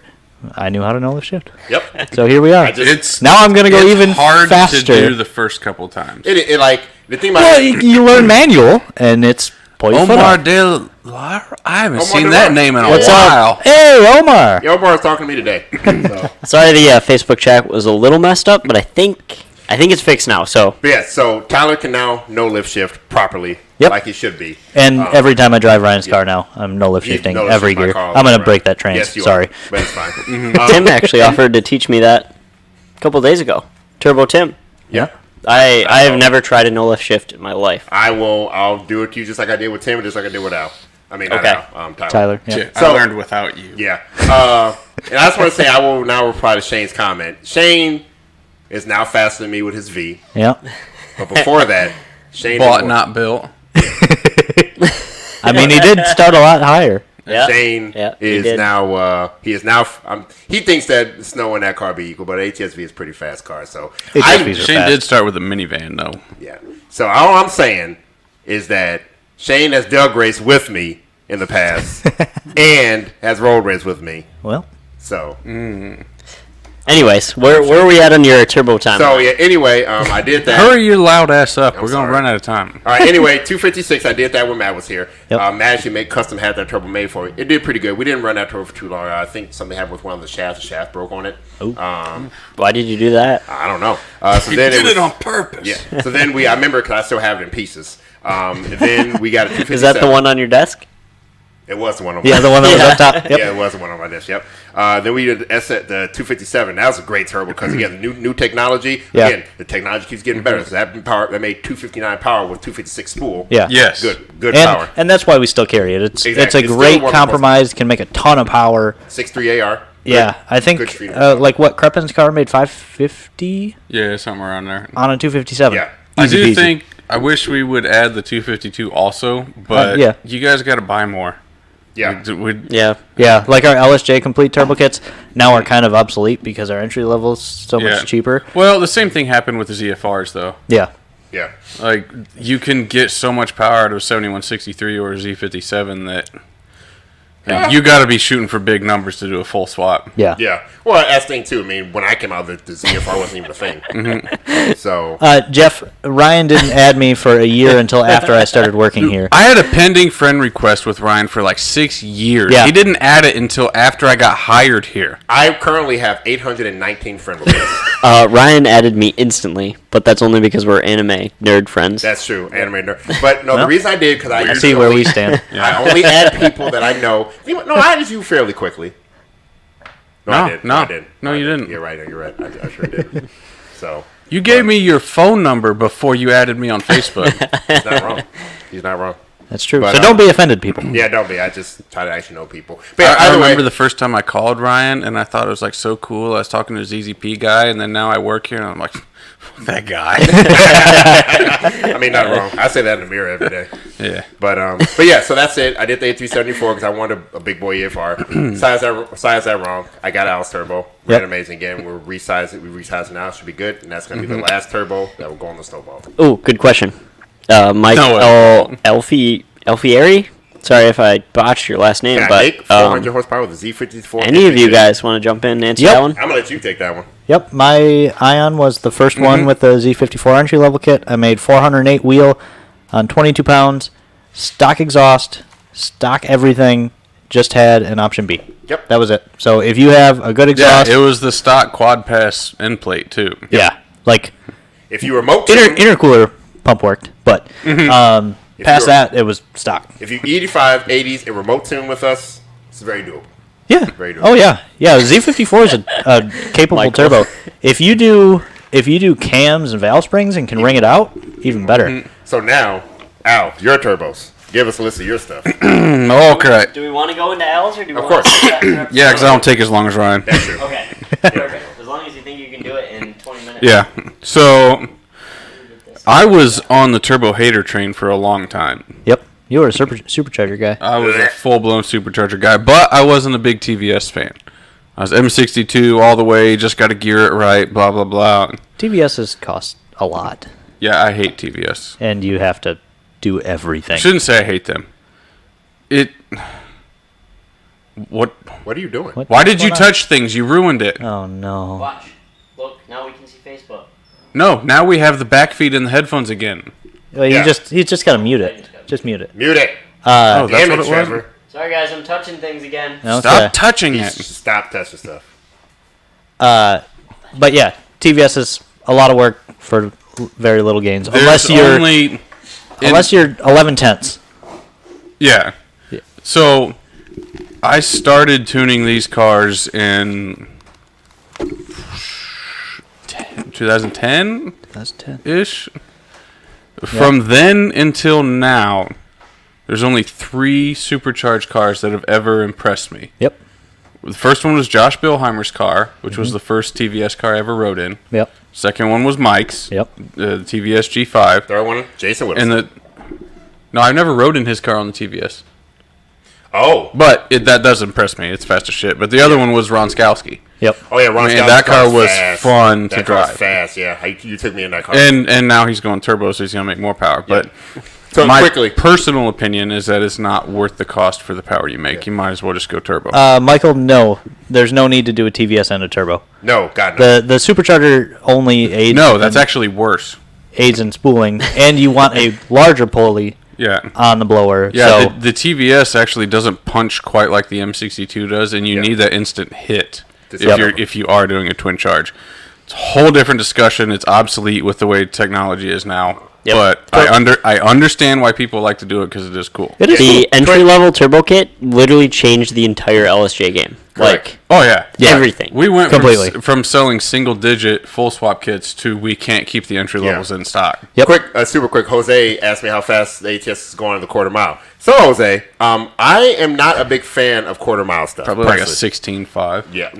I knew how to no lift shift. Yep. So here we are. Now I'm gonna go even hard faster. to do the first couple times. It like the thing about Well, you learn manual, and it's pull your foot Omar up. Del Lara? I haven't Omar seen Del that Lara. name in a What's while. up? Hey, Omar. Yo, Omar was talking to me today. So. Sorry, the Facebook chat was a little messed up, but I think it's fixed now. So But yeah, so Tyler can now no lift shift properly, like he should be. And every time I drive Ryan's car now, I'm no lift shifting no lift every shift my gear. car all I'm gonna around. break that train. Yes, you Sorry. are, but it's fine. Tim actually offered to teach me that a couple days ago. Turbo Tim. Yeah. I have never tried a no lift shift in my life. I'll do it to you just like I did with Tim and just like I did with Al. I mean, not Okay. Al, Tyler. Tyler. Yeah. Yeah, So- I learned without you. Yeah. And I just want to say I will now reply to Shane's comment. Shane is now faster than me with his V. Yeah. But before that, Shane Bought, is not built. I mean, he did start a lot higher. Yeah. Shane Yeah, he is did. now he thinks that snow and that car be equal, but ATS-V is a pretty fast car. So HSVs are Shane fast. did start with a minivan, though. yeah. So all I'm saying is that Shane has dug race with me in the past and has road race with me. Well, So Anyways, where are we at on your turbo time? so yeah. Anyway, I did that. Hurry your loud ass up. We're going sorry. to run out of time. All right. Anyway, 256. I did that when Matt was here. Yep. Matt actually had that turbo made for it. It did pretty good. We didn't run that turbo for too long. I think something happened with one of the shafts. The shaft broke on it. Why did you do that? I don't know. So You then did was, it on purpose. Yeah. So then I remember because I still have it in pieces. And then we got a 257. Is that the one on your desk? It was the one on yeah, the one that was up top. Yep. Yeah, it was the one on my desk. Yep. Then we did the 257. That was a great turbo because again, the new technology. Yeah. Again, the technology keeps getting better. So that made 259 power with 256 spool. Yeah. Yes. Good power. And that's why we still carry it. It's Exactly. it's a It's still great one of the compromise. Can make a ton of power. 6.3 AR. Yeah, I think good street. like what Crepin's car made 550 Yeah, something around there. on a 257. Yeah. I Easy do peasy. think, I wish we would add the 252 also, but yeah. you guys got to buy more. Yeah. Yeah. Yeah, like our LSJ complete turbo kits now are kind of obsolete because our entry level is so Yeah. much cheaper. Well, the same thing happened with the ZFRs, though. Yeah. Yeah. Like, you can get so much power out of a 7163 or a Z57 that you got to be shooting for big numbers to do a full swap. Yeah. Yeah. Well, that's the thing too. I mean, when I came out, the ZFR wasn't even a thing. So Jeff, Ryan didn't add me for a year until after I started working here. I had a pending friend request with Ryan for like 6 years. Yeah. He didn't add it until after I got hired here. I currently have 819 friend requests. Ryan added me instantly, but that's only because we're anime nerd friends. That's true, anime nerd. But no, the reason I did because I I usually see where only- we stand. I only add people that I know. No, I added you fairly quickly. I did. No, I did. no, I you did. didn't. You're right. You're right. I sure did. So You gave me your phone number before you added me on Facebook. he's not wrong. He's not wrong. That's true. But, so don't be offended, people. Yeah, don't be. I just try to actually know people. But yeah, I either remember way, the first time I called Ryan, and I thought it was like so cool. I was talking to a ZZP guy, and then now I work here, and I'm like, that guy. I mean, not wrong. I say that in the mirror every day. Yeah. But yeah, so that's it. I did the A374 because I wanted a big boy EFR. Size that wrong. I got Al's turbo. Ran amazing again. We're resizing. We resizing now. Should be good. And that's going to be the last turbo that will go on the snowball. Oh, good question. Mike Alfieri? Sorry if I botched your last name, Can I but make 400 horsepower with a Z54? any of you guys want to jump in and answer that one? I'm going to let you take that one. Yep, my Ion was the first one with the Z54 entry level kit. I made 408 wheel on 22 pounds, stock exhaust, stock everything, just had an option B. Yep. That was it. So if you have a good exhaust... Yeah, it was the stock quad pass end plate, too. Yeah, like... If you remote intercooler pump worked, but past that, it was stock. If you 85, 80s, and remote tune with us, it's very doable. Yeah. Very doable. Oh yeah. Yeah. Z54 is a capable turbo. If you do cams and valve springs and can ring it out, even better. So now, Al, your turbos. Give us a list of your stuff. Okay. Do we want to go into L's or do we Of want course. to Yeah, because I don't take as long as Ryan. That's true. Okay. Perfect. As long as you think you can do it in 20 minutes. Yeah. So I was on the turbo hater train for a long time. Yep. You were a supercharger guy. I was a full-blown supercharger guy, but I wasn't a big TVS fan. I was M62 all the way, just got to gear it right, blah, blah, blah. TVS's cost a lot, Yeah, I hate TVS. and you have to do everything. Shouldn't say I hate them. What? What are you doing? What? Why did you What's going touch things? You ruined it. Oh no. Watch. Look, now we can see Facebook. No, now we have the back feed in the headphones again. Well, Yeah. he's just gotta mute it. Just mute it. Mute it. Oh, that's Damn what it, it was? Trevor. Sorry guys, I'm touching things again. Okay. Stop touching it. Stop touching stuff. But yeah, TVS is a lot of work for very little gains. There's only... Unless you're 11 tenths. Yeah. So, I started tuning these cars in 2010? That's 10. Ish. From then until now, there's only 3 supercharged cars that have ever impressed me. Yep. The first one was Josh Billheimer's car, which was the first TVS car I ever rode in. Yep. Second one was Mike's. Yep. The TVS G5. Third one, Jason Wilson. No, I've never rode in his car on the TVS. Oh. But that does impress me. It's fast as shit. But the other one was Ron Skowski. Yep. Oh, yeah, Ron Man, Scott's that car was fast. fun to That car's drive. fast, yeah. You took me in that car. And now he's going turbo, so he's going to make more power. But so my quickly, personal opinion is that it's not worth the cost for the power you make. You might as well just go turbo. Michael, no. There's no need to do a TVS and a turbo. no, God, no. The supercharger only aids. No, that's actually worse. aids in spooling, and you want a larger pulley Yeah. on the blower. Yeah, so the TVS actually doesn't punch quite like the M62 does, and you Yeah. need that instant hit Yep. if you are doing a twin charge. It's a whole different discussion. It's obsolete with the way technology is now. Yep. But I understand why people like to do it because it is cool. it is The entry-level turbo kit literally changed the entire LSJ game. Correct. Oh yeah, Everything. We went Completely. from selling single-digit full swap kits to we can't keep the entry levels in stock. Yep. Super quick. Jose asked me how fast the ATS is going in the quarter mile. So Jose, I am not a big fan of quarter mile stuff. Probably like a personally. 16.5. Yeah,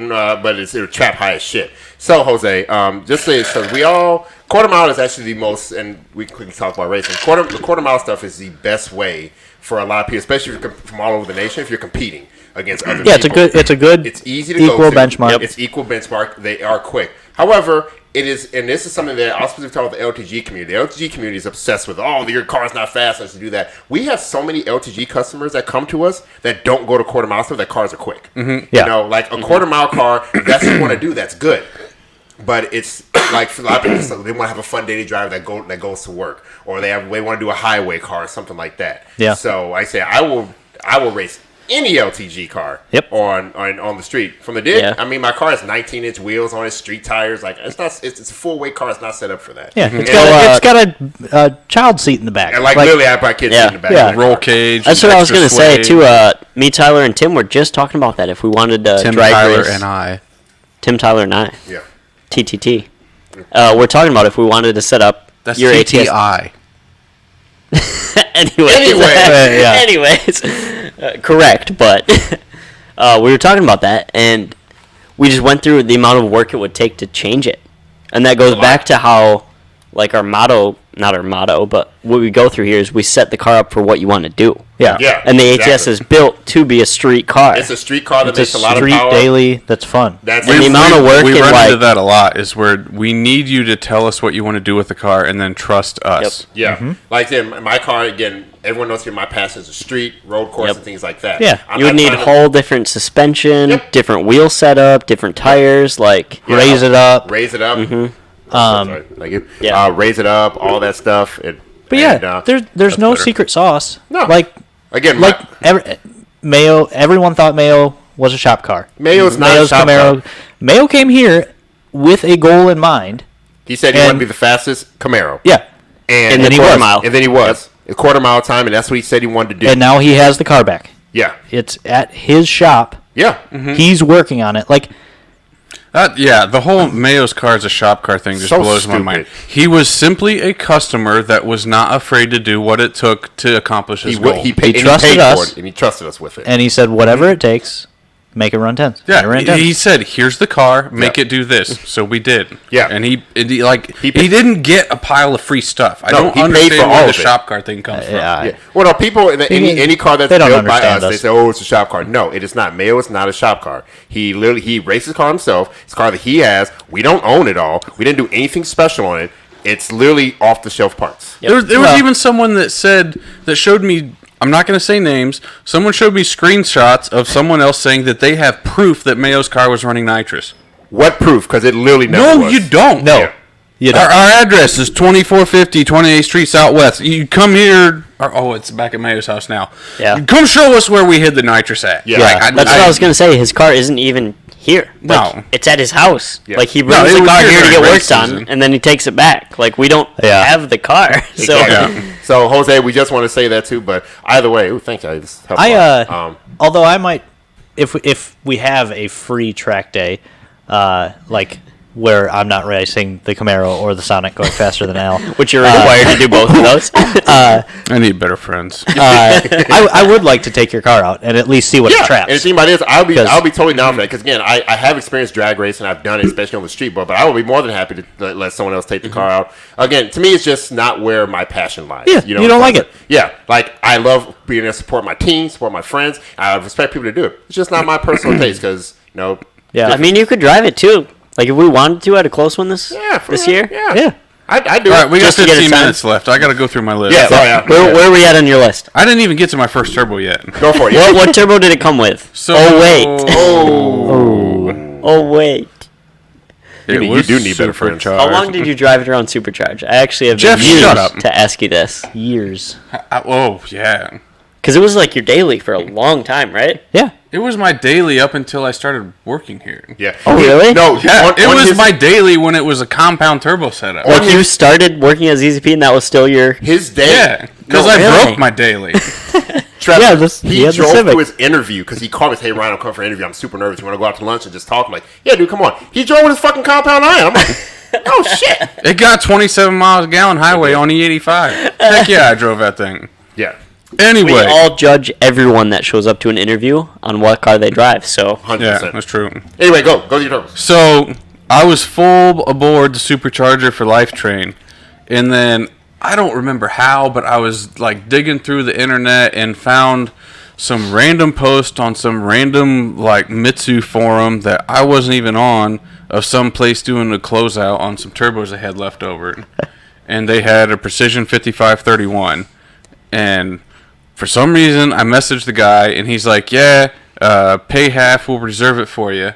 but it's trap high as shit. So Jose, just so we all quarter mile is actually the most, and we can talk about racing. The quarter mile stuff is the best way for a lot of people, especially if you're from all over the nation. If you're competing against other Yeah, people. it's a good It's easy to equal go to. benchmark. Yep. It's equal benchmark. They are quick. However, it is, and this is something that I was supposed to talk about the LTG community. The LTG community is obsessed with, your car's not fast, let's do that. We have so many LTG customers that come to us that don't go to quarter mile stuff, that cars are quick. Yeah. You know, like a quarter mile car, if that's what you want to do, that's good. But it's like for a lot of people, so they want to have a fun daily driver that goes to work, or they want to do a highway car or something like that. Yeah. So I say I will race any LTG car. Yep. on the street from the dig. Yeah. I mean, my car has 19-inch wheels on it, street tires. Like it's a full weight car. It's not set up for that. Yeah, And, it's got a child seat in the back. and literally, I have my kids Yeah. in the back. Yeah. of the Roll car. cage. That's what I was extra going to say, sway. too. Me, Tyler, and Tim were just talking about that. If we wanted to Tim, drag Tyler, race. and I. Tim, Tyler, and I. Yeah. TTT. We're talking about if we wanted to set up That's your TTI. ATS. Anyways, correct. But we were talking about that, and we just went through the amount of work it would take to change it, and that goes back to how, like, our motto. Not our motto, but what we go through here is we set the car up for what you want to do. Yeah. And the ATS is built to be a street car. It's a street car that makes a lot of street power. daily that's fun. That's And the amount of work we and, run into like, that a lot is where we need you to tell us what you want to do with the car and then trust us. Yeah. Like then my car, again, everyone knows here my passion is a street, road course, and things like that. Yeah. I'm you would not need trying to- whole different suspension, different wheel setup, different tires, like Raise it up. Raise it up. Um, Thank you. Yeah. Raise it up, all that stuff. But yeah, there's no better. secret sauce. No. Like Again, Mayo. Everyone thought Mayo was a shop car. Mayo's not a Mayo's shop Camaro. car. Mayo came here with a goal in mind. He said he wanted to be the fastest Camaro. Yeah, And in then the he quarter was. mile. And then he was. A quarter mile time, and that's what he said he wanted to do. and now he has the car back. Yeah. It's at his shop. Yeah. He's working on it. Like, The whole Mayo's car as a shop car thing just So blows my stupid. mind. He was simply a customer that was not afraid to do what it took to accomplish his goal. He paid trusted for us. it, and he trusted us with it. and he said, whatever it takes, make it run 10s. Make it run 10s. He said, "Here's the car, make Yeah. it do this." So we did. Yeah. and he He didn't get a pile of free stuff. I No, don't he paid understand for where all the of it. shop car thing comes from. Yeah. Well, no, people, any car that's They don't built by us, understand they us. say, oh, it's a shop car. No, it is not. Mayo is not a shop car. He races his car himself. It's a car that he has. We don't own it all. We didn't do anything special on it. It's literally off-the-shelf parts. There was Well- even someone that showed me. I'm not going to say names. Someone showed me screenshots of someone else saying that they have proof that Mayo's car was running nitrous. What proof? Because it literally never No, was. you don't. No. Yeah. You Our, don't. our address is 2450 28th Street Southwest. You come here. It's back at Mayo's house now. Yeah. Come show us where we hid the nitrous at. Yeah. Yeah. That's what I was gonna say. His car isn't even here. Like, No. it's at his house. Yeah. Like, he No, brings it the was car here here to during get race worked on, season. and then he takes it back. Like, we don't Yeah. have the car. So Exactly. So, Jose, we just want to say that too. But either way, thanks, guys. This helped I a lot. although I might, if we have a free track day, like where I'm not racing the Camaro or the Sonic going faster than Al, which you're required to do both of those. I need better friends. I would like to take your car out and at least see what it And traps. if anybody is, I'll be 'Cause- totally down for that. Because again, I have experienced drag racing. I've done it, especially on the street. But I would be more than happy to let someone else take the car out. Again, to me, it's just not where my passion lies. Yeah, you don't like it. Yeah, like I love being able to support my team, support my friends. I respect people to do it. It's just not my personal taste because Yeah. I mean, you could drive it too. Like, if we wanted to at a close one this year. Yeah, Yeah. I do. All right, we got Just to get it 15 signed. minutes left. I got to go through my list. Yeah, sorry, yeah. Where are we at on your list? I didn't even get to my first turbo yet. Go for it. What turbo did it come with? So, Oh, wait. Oh, Oh, wait. It You was do need better friends. supercharged. How long did you drive it around Supercharge? I actually have Jeff, been years shut up. to ask you this. Years. Oh, yeah. Because it was like your daily for a long time, right? Yeah. It was my daily up until I started working here. yeah. Oh, really? No, Yeah, on it was his, my daily when it was a compound turbo setup. Like, you started working at ZZP and that was still your... his day. Yeah, because No, I really? broke my daily. Trevor, Yeah, he he had the drove Civic. to his interview because he called me. Hey, Ryan, I'm coming for an interview. I'm super nervous. You want to go out to lunch and just talk? I'm like, yeah, dude, come on. He drove with his fucking compound iron. I'm like, oh shit. It got 27 miles a gallon highway on E85. Heck yeah, I drove that thing. Yeah, We Anyway, all judge everyone that shows up to an interview on what car they drive, so... 100%. yeah, that's true. Anyway, go to your turbos. So I was full aboard the Supercharger for Life Train, and then I don't remember how, but I was like digging through the internet and found some random post on some random like Mitsu forum that I wasn't even on of some place doing a closeout on some turbos they had left over, and they had a Precision 5531, and for some reason I messaged the guy and he's like, yeah, pay half, we'll reserve it for you.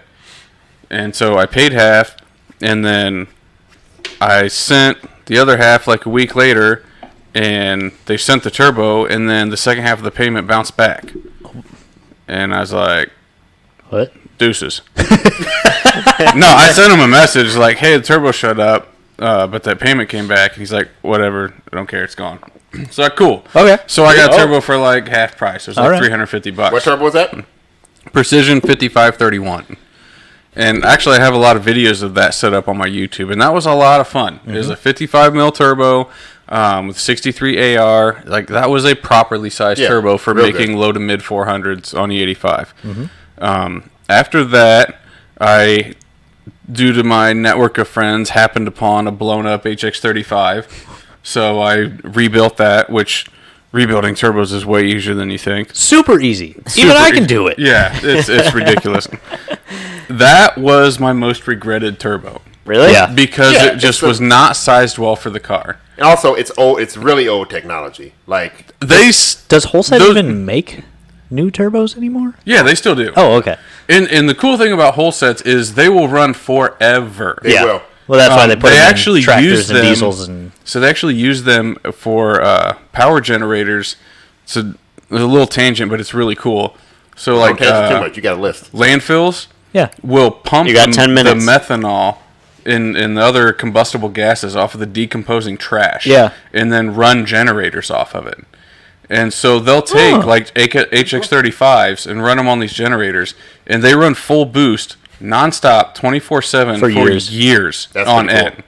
And so I paid half, and then I sent the other half like a week later, and they sent the turbo, and then the second half of the payment bounced back. And I was like, What? deuces. No, I sent him a message like, hey, the turbo shut up, but that payment came back. And he's like, whatever, I don't care, it's gone. So cool. Okay. So I got a turbo for like half price. It was like All right. $350. What turbo was that? Precision 5531. And actually, I have a lot of videos of that set up on my YouTube, and that was a lot of fun. It was a 55 mil turbo. with 63 AR. Like that was a properly sized turbo for making low to mid 400s on E85. After that, I, due to my network of friends, happened upon a blown up HX35. So I rebuilt that, which rebuilding turbos is way easier than you think. Super easy. Even I can do it. Yeah, it's ridiculous. That was my most regretted turbo. Really? Yeah. Because it just was not sized well for the car. And also, it's old. It's really old technology. Like Does Wholesale even make new turbos anymore? Yeah, they still do. Oh, okay. And the cool thing about whole sets is they will run forever. they will. Well, that's why they put they them actually in tractors use and them, diesels and. So they actually use them for power generators. So there's a little tangent, but it's really cool. So Don't like tell too much. You got a list. landfills Yeah. will pump You got 10 the minutes. methanol and the other combustible gases off of the decomposing trash. Yeah. And then run generators off of it. And so they'll take like HX35s and run them on these generators, and they run full boost nonstop 24/7 for years That's on pretty end.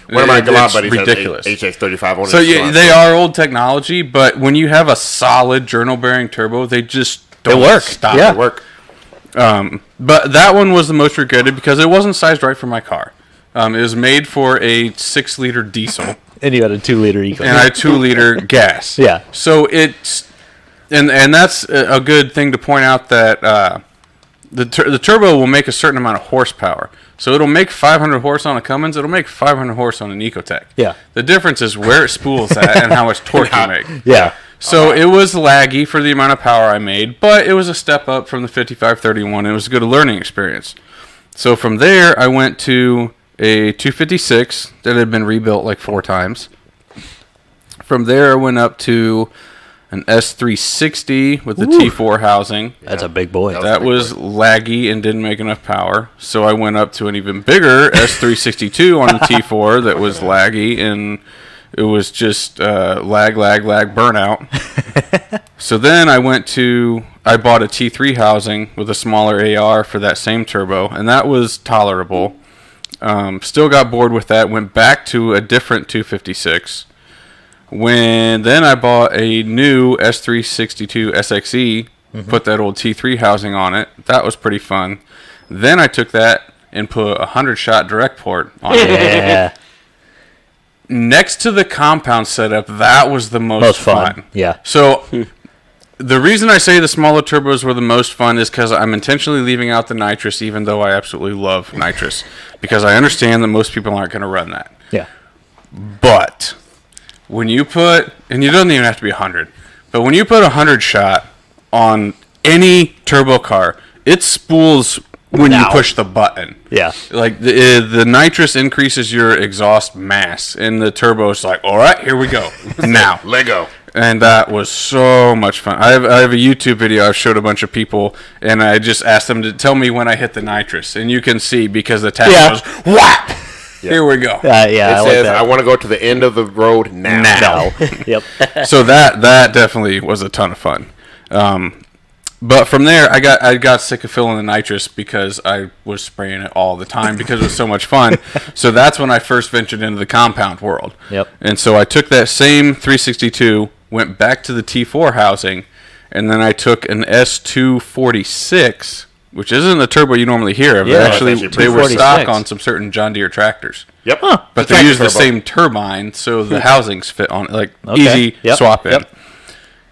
One of my Galot It's buddies ridiculous. has HX35 on So his yeah, Galot. they are old technology, but when you have a solid journal bearing turbo, they just don't work. stop. Yeah. They work. But that one was the most regretted because it wasn't sized right for my car. It was made for a 6-liter diesel, And you had a 2-liter Eco. and I had 2-liter gas. Yeah. So it's and that's a good thing to point out that the turbo will make a certain amount of horsepower. So it'll make 500 horse on a Cummins. It'll make 500 horse on an Ecotec. Yeah. The difference is where it spools at and how much torque you make. Yeah. So it was laggy for the amount of power I made, but it was a step up from the 5531. It was a good learning experience. So from there, I went to a 256 that had been rebuilt like 4 times. From there, I went up to an S360 with the T4 housing. That's a big boy. That was laggy and didn't make enough power. So I went up to an even bigger S362 on the T4 that was laggy, and it was just lag, burnout. So then I bought a T3 housing with a smaller AR for that same turbo, and that was tolerable. Still got bored with that, went back to a different 256. Then I bought a new S362 SXE, put that old T3 housing on it. That was pretty fun. Then I took that and put a 100-shot direct port on it. Yeah. Next to the compound setup, that was the most fun. Yeah. So the reason I say the smaller turbos were the most fun is because I'm intentionally leaving out the nitrous, even though I absolutely love nitrous, because I understand that most people aren't going to run that. Yeah. But when you put, and you don't even have to be 100, but when you put 100 shot on any turbo car, it spools when you push the button. Yeah. Like the nitrous increases your exhaust mass, and the turbo is like, all right, here we go now. Lego. And that was so much fun. I have a YouTube video I've showed a bunch of people, and I just asked them to tell me when I hit the nitrous, and you can see because the tap goes whap. Yeah. Here we go. Yeah, It I like says, that. I want to go to the end of the road now. Now. Yep. So that definitely was a ton of fun. But from there, I got sick of filling the nitrous because I was spraying it all the time because it was so much fun. So that's when I first ventured into the compound world. Yep. And so I took that same 362, went back to the T4 housing, and then I took an S246, which isn't the turbo you normally hear of. Yeah, Actually, it's they were 246. stock on some certain John Deere tractors. Yep. But they use the same turbine, so the housings fit on it, like Okay. easy Yep. swap in. Yep.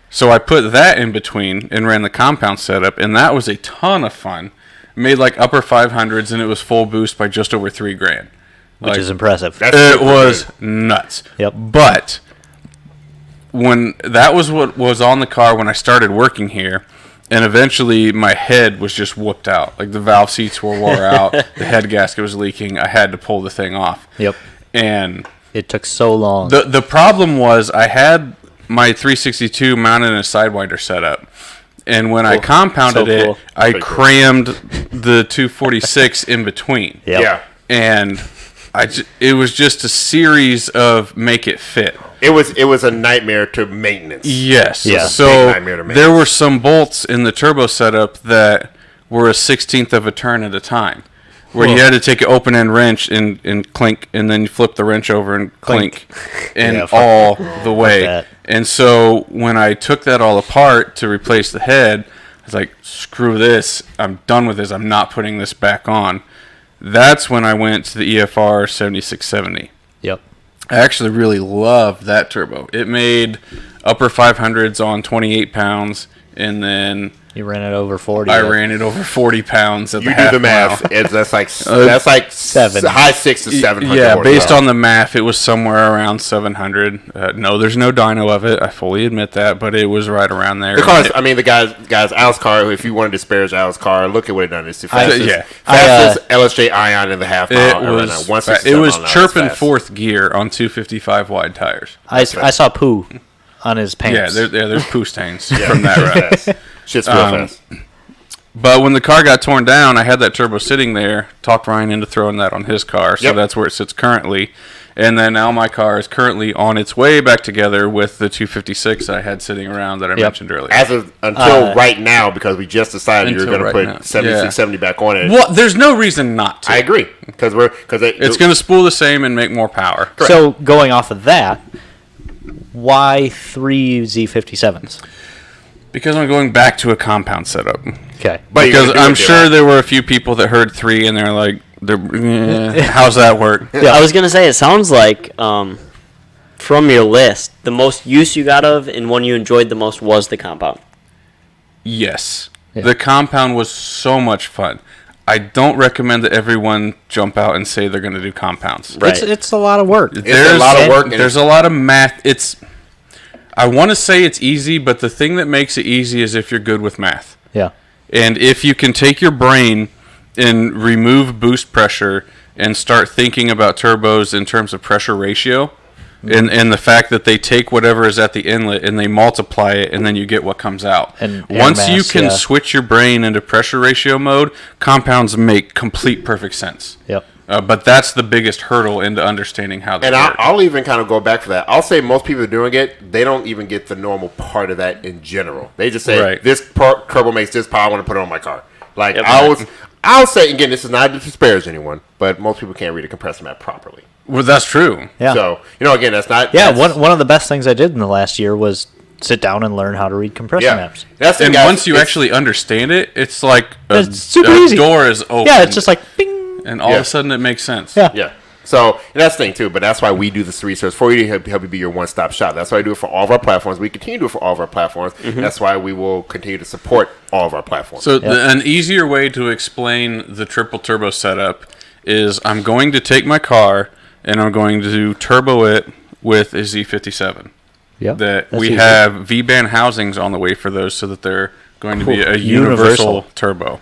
So I put that in between and ran the compound setup, and that was a ton of fun. Made like upper 500s, and it was full boost by just over $3,000. Which is impressive. That's It super was good. nuts. Yep. But when that was what was on the car when I started working here, and eventually my head was just whooped out. Like the valve seats were wore out, the head gasket was leaking. I had to pull the thing off. Yep. And It took so long. the problem was I had my 362 mounted in a Sidewinder setup. And when I compounded So cool. it, I Pretty cool. crammed the 246 in between. Yep. Yeah. And it was just a series of make it fit. It was a nightmare to maintenance. Yes. Yeah. So Big nightmare to make. there were some bolts in the turbo setup that were a 16th of a turn at a time, where you had to take an open end wrench and clink, and then you flip the wrench over and clink, and all the way. that. And so when I took that all apart to replace the head, I was like, screw this. I'm done with this. I'm not putting this back on. That's when I went to the EFR 7670. Yep. I actually really loved that turbo. It made upper 500s on 28 pounds, and then You ran it over 40. I ran it over 40 pounds at You the do half the math. mile. That's like seven. high 6 to 700. Yeah, based horsepower. on the math, it was somewhere around 700. No, there's no dyno of it. I fully admit that, but it was right around there. Because I mean, the guys, Al's car. If you want to disparage Al's car, look at what it done. It's the fastest, yeah. fastest LSJ Ion in the half mile. It was, Right now. it was 167 chirping miles fast. fourth gear on 255 wide tires. I saw poo on his pants. Yeah, there's poo stains from that ride. Fast. Shit's real fast. But when the car got torn down, I had that turbo sitting there. Talked Ryan into throwing that on his car, so Yep. that's where it sits currently. And then now my car is currently on its way back together with the 256 I had sitting around that I mentioned earlier. As of until right now, because we just decided you're Until going to right put now. 7670 back on it. Well, there's no reason not to. I agree because It's going to spool the same and make more power. So going off of that, why 3 Z57s? Because I'm going back to a compound setup. Okay. But you're Because gonna do I'm it, sure yeah. there were a few people that heard 3 and they're like, how's that work? I was gonna say it sounds like from your list, the most use you got of and one you enjoyed the most was the compound. Yes. Yeah. The compound was so much fun. I don't recommend that everyone jump out and say they're going to do compounds. Right. It's a lot of work. It's a lot of work. and There's a lot of math. I want to say it's easy, but the thing that makes it easy is if you're good with math. Yeah. And if you can take your brain and remove boost pressure and start thinking about turbos in terms of pressure ratio, and the fact that they take whatever is at the inlet and they multiply it, and then you get what comes out. And air once you mass, can yeah. switch your brain into pressure ratio mode, compounds make complete perfect sense. Yep. But that's the biggest hurdle into understanding how they And work. I'll even kind of go back for that. I'll say most people are doing it, they don't even get the normal part of that in general. They just say, Right. this turbo makes this power, I want to put it on my car. Like, Yep. I'll say, again, this is not to disparage anyone, but most people can't read a compressor map properly. Well, that's true. Yeah. So, again, that's not... Yeah, that's, one of the best things I did in the last year was sit down and learn how to read compressor yeah. maps. That's the And guys- once you it's- actually understand it, it's like It's super a easy. door is open. Yeah, it's just like bing. and all Yeah. of a sudden it makes sense. Yeah. Yeah. So, and that's the thing, too. But that's why we do this research for you to help you be your one-stop shop. That's why I do it for all of our platforms. We continue to do it for all of our platforms. That's why we will continue to support all of our platforms. So an easier way to explain the triple turbo setup is I'm going to take my car and I'm going to turbo it with a Z57. Yeah. That that's we easy. have V-band housings on the way for those so that they're going to be a universal turbo.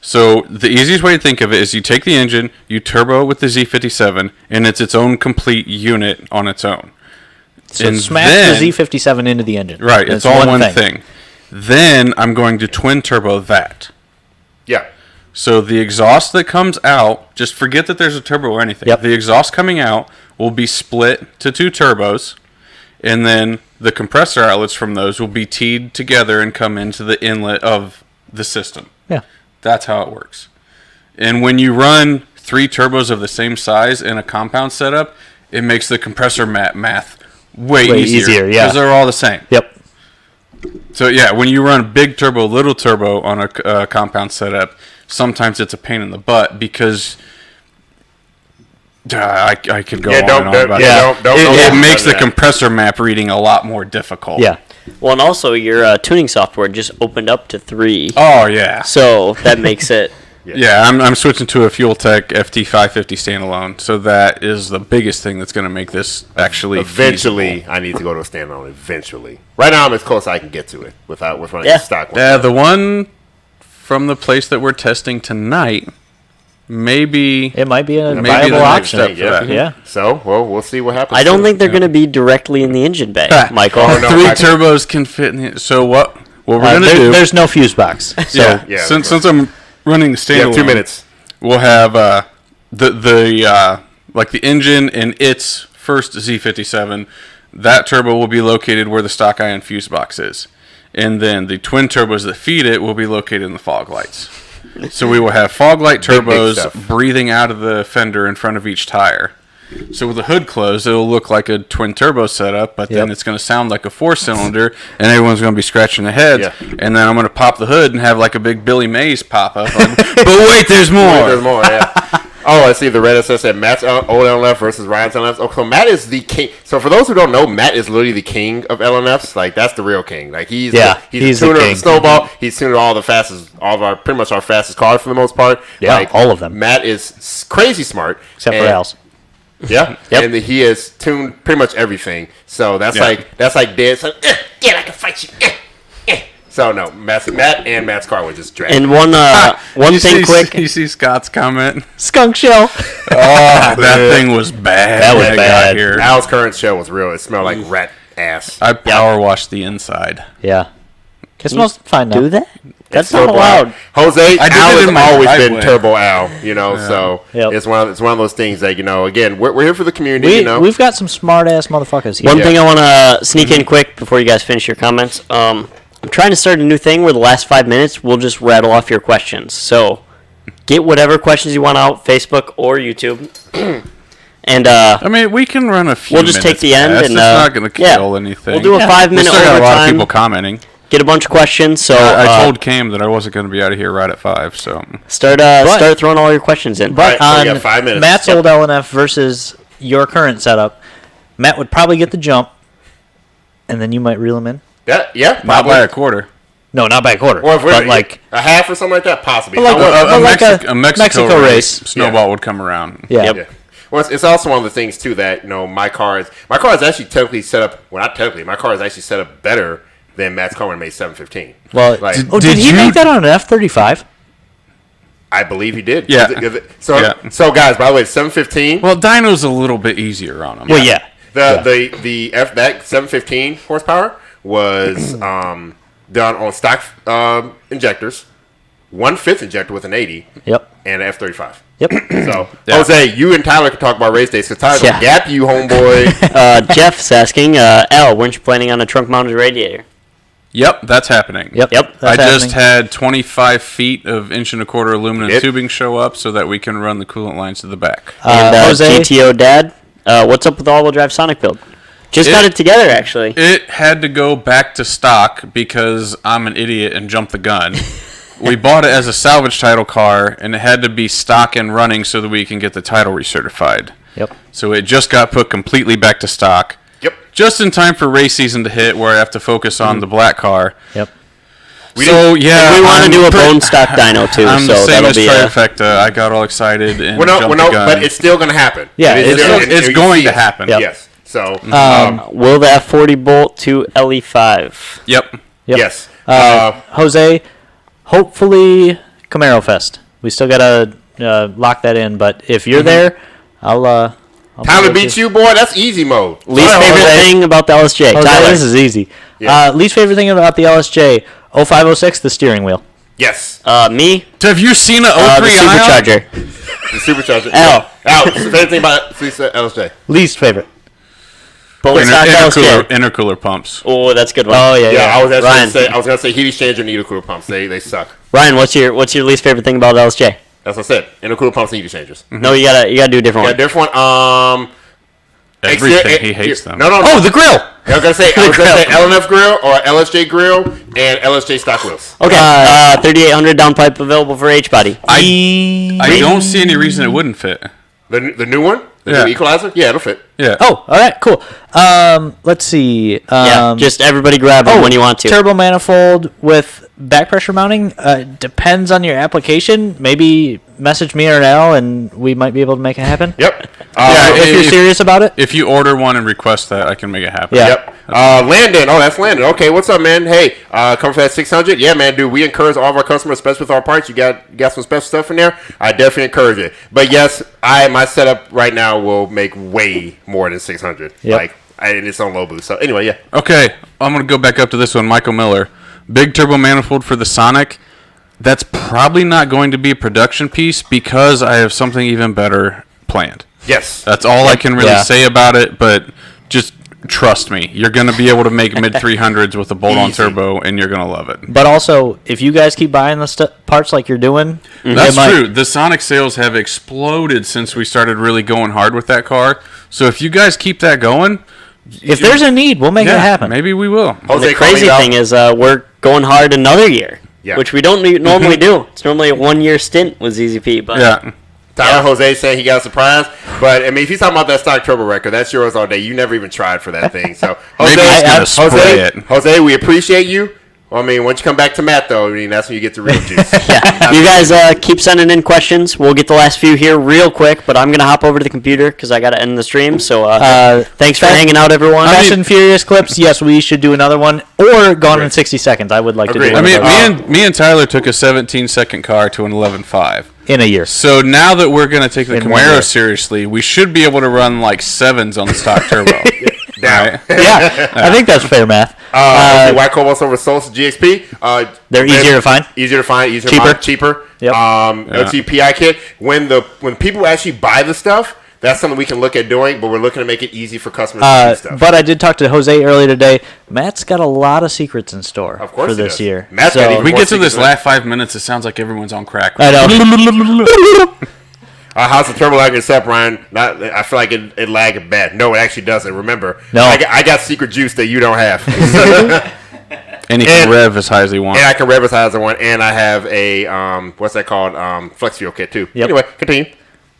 So the easiest way to think of it is you take the engine, you turbo it with the Z57, and it's its own complete unit on its own. So and smash then- the Z57 into the engine. Right, That's it's all one thing. Then I'm going to twin turbo that. yeah. So the exhaust that comes out, just forget that there's a turbo or anything. Yep. The exhaust coming out will be split to 2 turbos, and then the compressor outlets from those will be teed together and come into the inlet of the system. Yeah. That's how it works. And when you run 3 turbos of the same size in a compound setup, it makes the compressor math way easier, yeah. Because they're all the same. Yep. So yeah, when you run big turbo, little turbo on a compound setup, sometimes it's a pain in the butt because I could go Yeah, on don't- and on don't- about yeah, it. don't It do makes the that. compressor map reading a lot more difficult. Yeah. Well, and also your tuning software just opened up to 3, Oh yeah. so that makes it. Yeah, I'm switching to a FuelTech FT550 standalone, so that is the biggest thing that's going to make this actually Eventually, feasible. I need to go to a standalone. Eventually. Right now, I'm as close as I can get to it with running Yeah. the stock one. Yeah, the one from the place that we're testing tonight, maybe It might be a Maybe viable the next option. step for that. Yeah. So, well, we'll see what happens. I don't think they're going to be directly in the engine bay, Michael. Oh, no. 3 turbos can fit in it. So what we're going to do? There's no fuse box. So Yeah, Yeah, since of course. I'm running the You standalone, have 2 minutes. we'll have the engine and its first Z57. That turbo will be located where the stock ion fuse box is, and then the twin turbos that feed it will be located in the fog lights. So we will have fog light Big turbos stuff. breathing out of the fender in front of each tire. So with the hood closed, it'll look like a twin turbo setup, but then it's going to sound like a 4-cylinder, and everyone's going to be scratching their heads. Yeah. And then I'm going to pop the hood and have like a big Billy Mays pop up. Like, but wait, there's more. There's more, yeah. Oh, I see the red SS said Matt's old LNF versus Ryan's LNFs. Oh, so Matt is the king. So for those who don't know, Matt is literally the king of LNFs. Like, that's the real king. Like, he's the tuner of the Snowball. He's tuned all the fastest, pretty much our fastest cars for the most part. Yeah, like, all of them. Matt is crazy smart. Except for Al's. Yeah, and he has tuned pretty much everything. So that's like dead. So, yeah, I can fight you. So no, Matt and Matt's car was just dragged. And one thing quick. You see Scott's comment? Skunk shell. Oh, that thing was bad. That was when it bad. got here. Al's current show was real. It smelled like rat ass. I power washed the inside. Yeah. It smells fine now. Do that? That's It's not Turbo allowed. Al. Jose, I did Al it has in my always been driveway. Turbo Al, so it's one of those things that, again, we're here for the community, We've got some smart ass motherfuckers here. One thing I want to sneak in quick before you guys finish your comments. I'm trying to start a new thing where the last 5 minutes we'll just rattle off your questions. So get whatever questions you want out, Facebook or YouTube. And I mean, we can run a few. we'll just take the end past. and it's not going to kill anything. We'll do a 5 minute we still got a lot of overtime. people commenting. Get a bunch of questions. So I told Cam that I wasn't going to be out of here right at 5. So start throwing all your questions in. But All right, so we on got 5 minutes. Matt's old LNF versus your current setup, Matt would probably get the jump, and then you might reel him in. Yeah, not probably. by a quarter. No, not by a quarter. Or if but we're like a half or something like that, possibly. But like However, a A Mexico Mexico race. Snowball would come around. yeah. Yep. yeah. Well, it's also one of the things too that my car is actually technically set up. Well, not technically, my car is actually set up better than Matt's car when it made 715. Well, Like- did he you- make that on an F-35? I believe he did. Yeah. So guys, by the way, 715. Well, dyno's a little bit easier on them. Well, yeah. That 715 horsepower was done on stock injectors, 1/5 injector with an 80, Yep. and an F35. Yep. So Yeah. Jose, you and Tyler can talk about race days because Tyler's Yeah. gonna gap you, homeboy. Jeff's asking, Al, weren't you planning on a trunk mounted radiator? Yep, that's happening. Yep. Yep. That's I just happening. had 25 feet of 1.25 aluminum Yep. tubing show up so that we can run the coolant lines to the back. And Jose, GTO Dad, what's up with the all-wheel drive Sonic build? Just got it together, actually. It had to go back to stock because I'm an idiot and jumped the gun. We bought it as a salvage title car, and it had to be stock and running so that we can get the title recertified. Yep. So it just got put completely back to stock. Yep. Just in time for race season to hit, where I have to focus on the black car. Yep. So yeah, we want to I'm do a pre- bone stock dyno too, I'm so the same that'll as be Trifecta. I got all excited and jumped the gun. but it's still gonna happen. Yeah, It is it's- still- it's you going see to it. happen. Yep. Yes. So will the F40 bolt to LE5? Yep. Yep. yes. Jose, hopefully Camaro Fest. We still gotta lock that in, but if you're there, I'll Tyler beats you, boy. That's easy mode. Least Sorry, favorite Jose. thing about the LSJ? Jose, Tyler. this is easy. Yeah. Least favorite thing about the LSJ, 0506, the steering wheel. Yes. Me, Have you seen an the 03 Ion? Supercharger. The supercharger. Al. Al. Favorite thing about LSJ. Least favorite. Bone stock Intercooler, LSJ. intercooler pumps. Oh, that's a good one. Oh yeah, Yeah, yeah. I was actually Ryan. gonna say. I was gonna say heat exchanger and intercooler pumps. They suck. Ryan, what's your least favorite thing about the LSJ? That's what I said. Intercooler pumps and heat exchangers. No, you gotta do a different Yeah, one. different one. Everything. He hates them. No. Oh, the grill. I was gonna say LNF grill or LSJ grill and LSJ stock wheels. Okay, 3800 downpipe available for H body. I don't see any reason it wouldn't fit. The new one, the Yeah. new equalizer. Yeah, it'll fit. Yeah. Oh, all right, cool. Let's see. Yeah, just everybody grab it when you want to. Turbo manifold with back pressure mounting. Depends on your application. Maybe message me or Al, and we might be able to make it happen. Yep. Yeah, If you're if- serious about it. If you order one and request that, I can make it happen. Yeah. Yep. Landon. Oh, that's Landon. Okay, what's up, man? Hey, coming for that 600? Yeah, man, dude. We encourage all of our customers, especially with our parts. You got some special stuff in there. I definitely encourage it. But yes, my setup right now will make way more than 600. Yep. Like, and it's on low boost. So anyway, yeah. Okay, I'm going to go back up to this one. Michael Miller. Big turbo manifold for the Sonic. That's probably not going to be a production piece because I have something even better planned. Yes. That's all I can really Yeah. say about it, but just trust me, you're going to be able to make mid 300s with a bolt-on Easy. turbo, and you're going to love it. But also, if you guys keep buying the parts like you're doing, That's it might- true. The Sonic sales have exploded since we started really going hard with that car. So if you guys keep that going, If there's a need, we'll make it happen. maybe we will. Jose, The crazy call me thing is we're going hard another year, Yeah. which we don't normally do. It's normally a 1-year stint with ZZP. But Yeah. Tyler Jose saying he got a surprise, but I mean, if he's talking about that stock turbo record, that's yours all day. You never even tried for that thing, so Jose, Maybe he's gonna spray it. Jose, we appreciate you. Well, I mean, once you come back to Matt, though, I mean, that's when you get the real juice. yeah, you guys keep sending in questions. We'll get the last few here real quick, but I'm gonna hop over to the computer because I gotta end the stream. So thanks for hanging out, everyone. Fast and Furious clips, yes, we should do another one. Or Gone in 60 Seconds. I would like to do Agreed. one I of mean, those me and Tyler took a 17-second car to an 11.5. in a year. So now that we're going to take the In 1 year. Camaro seriously, we should be able to run like 7s on the stock turbo. Right? Yeah, I think that's fair math. White Cobalt over Soul's GXP. They're easier to find. Easier to find. Easier Cheaper. to find. Cheaper. Yep. LTPI kit. When people actually buy the stuff, that's something we can look at doing, but we're looking to make it easy for customers to do stuff. But I did talk to Jose earlier today. Matt's got a lot of secrets in store Of course for he this does. year. Matt's got even We more get to this secrets. last 5 minutes, it sounds like everyone's on crack. I know. How's the turbo lag yourself, Ryan? I feel like it lagged bad. No, it actually doesn't. Remember, No. I got secret juice that you don't have. And he can rev as high as he wants. And I can rev as high as I want, and I have a what's that called? Flex fuel kit too. Yep. Anyway, continue.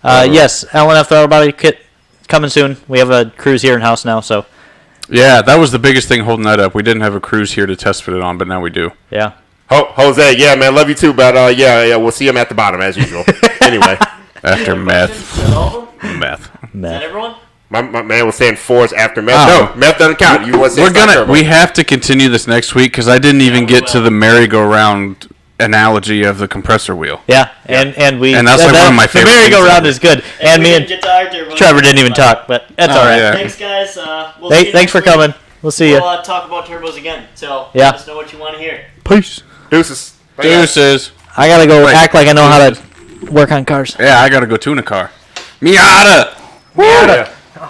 Yes, LNF throttle body kit coming soon. We have a Cruze here in house now, so Yeah, that was the biggest thing holding that up. We didn't have a Cruze here to test fit it on, but now we do. yeah. Jose, yeah, man, love you too, but yeah, we'll see him at the bottom as usual. Anyway, After meth. Is Meth. that Matt. everyone? my man was saying 4s after meth. Oh. No, meth doesn't count. You want to say We have to continue this next week because I didn't even get to the merry-go-round analogy of the compressor wheel. Yeah, and we And that's like one of my favorite The merry-go-round things is good, and me and Get to our turbo. Trevor didn't even talk, but that's all right. yeah. Thanks, guys. We'll see you Thanks next for week. coming. We'll see you. We'll talk about turbos again. So Yeah. let us know what you want to hear. Peace. Deuces. Bye, guys. Deuces. I gotta go Wait. act like I know how to work on cars. Yeah, I gotta go tune a car. Miata! Yeah.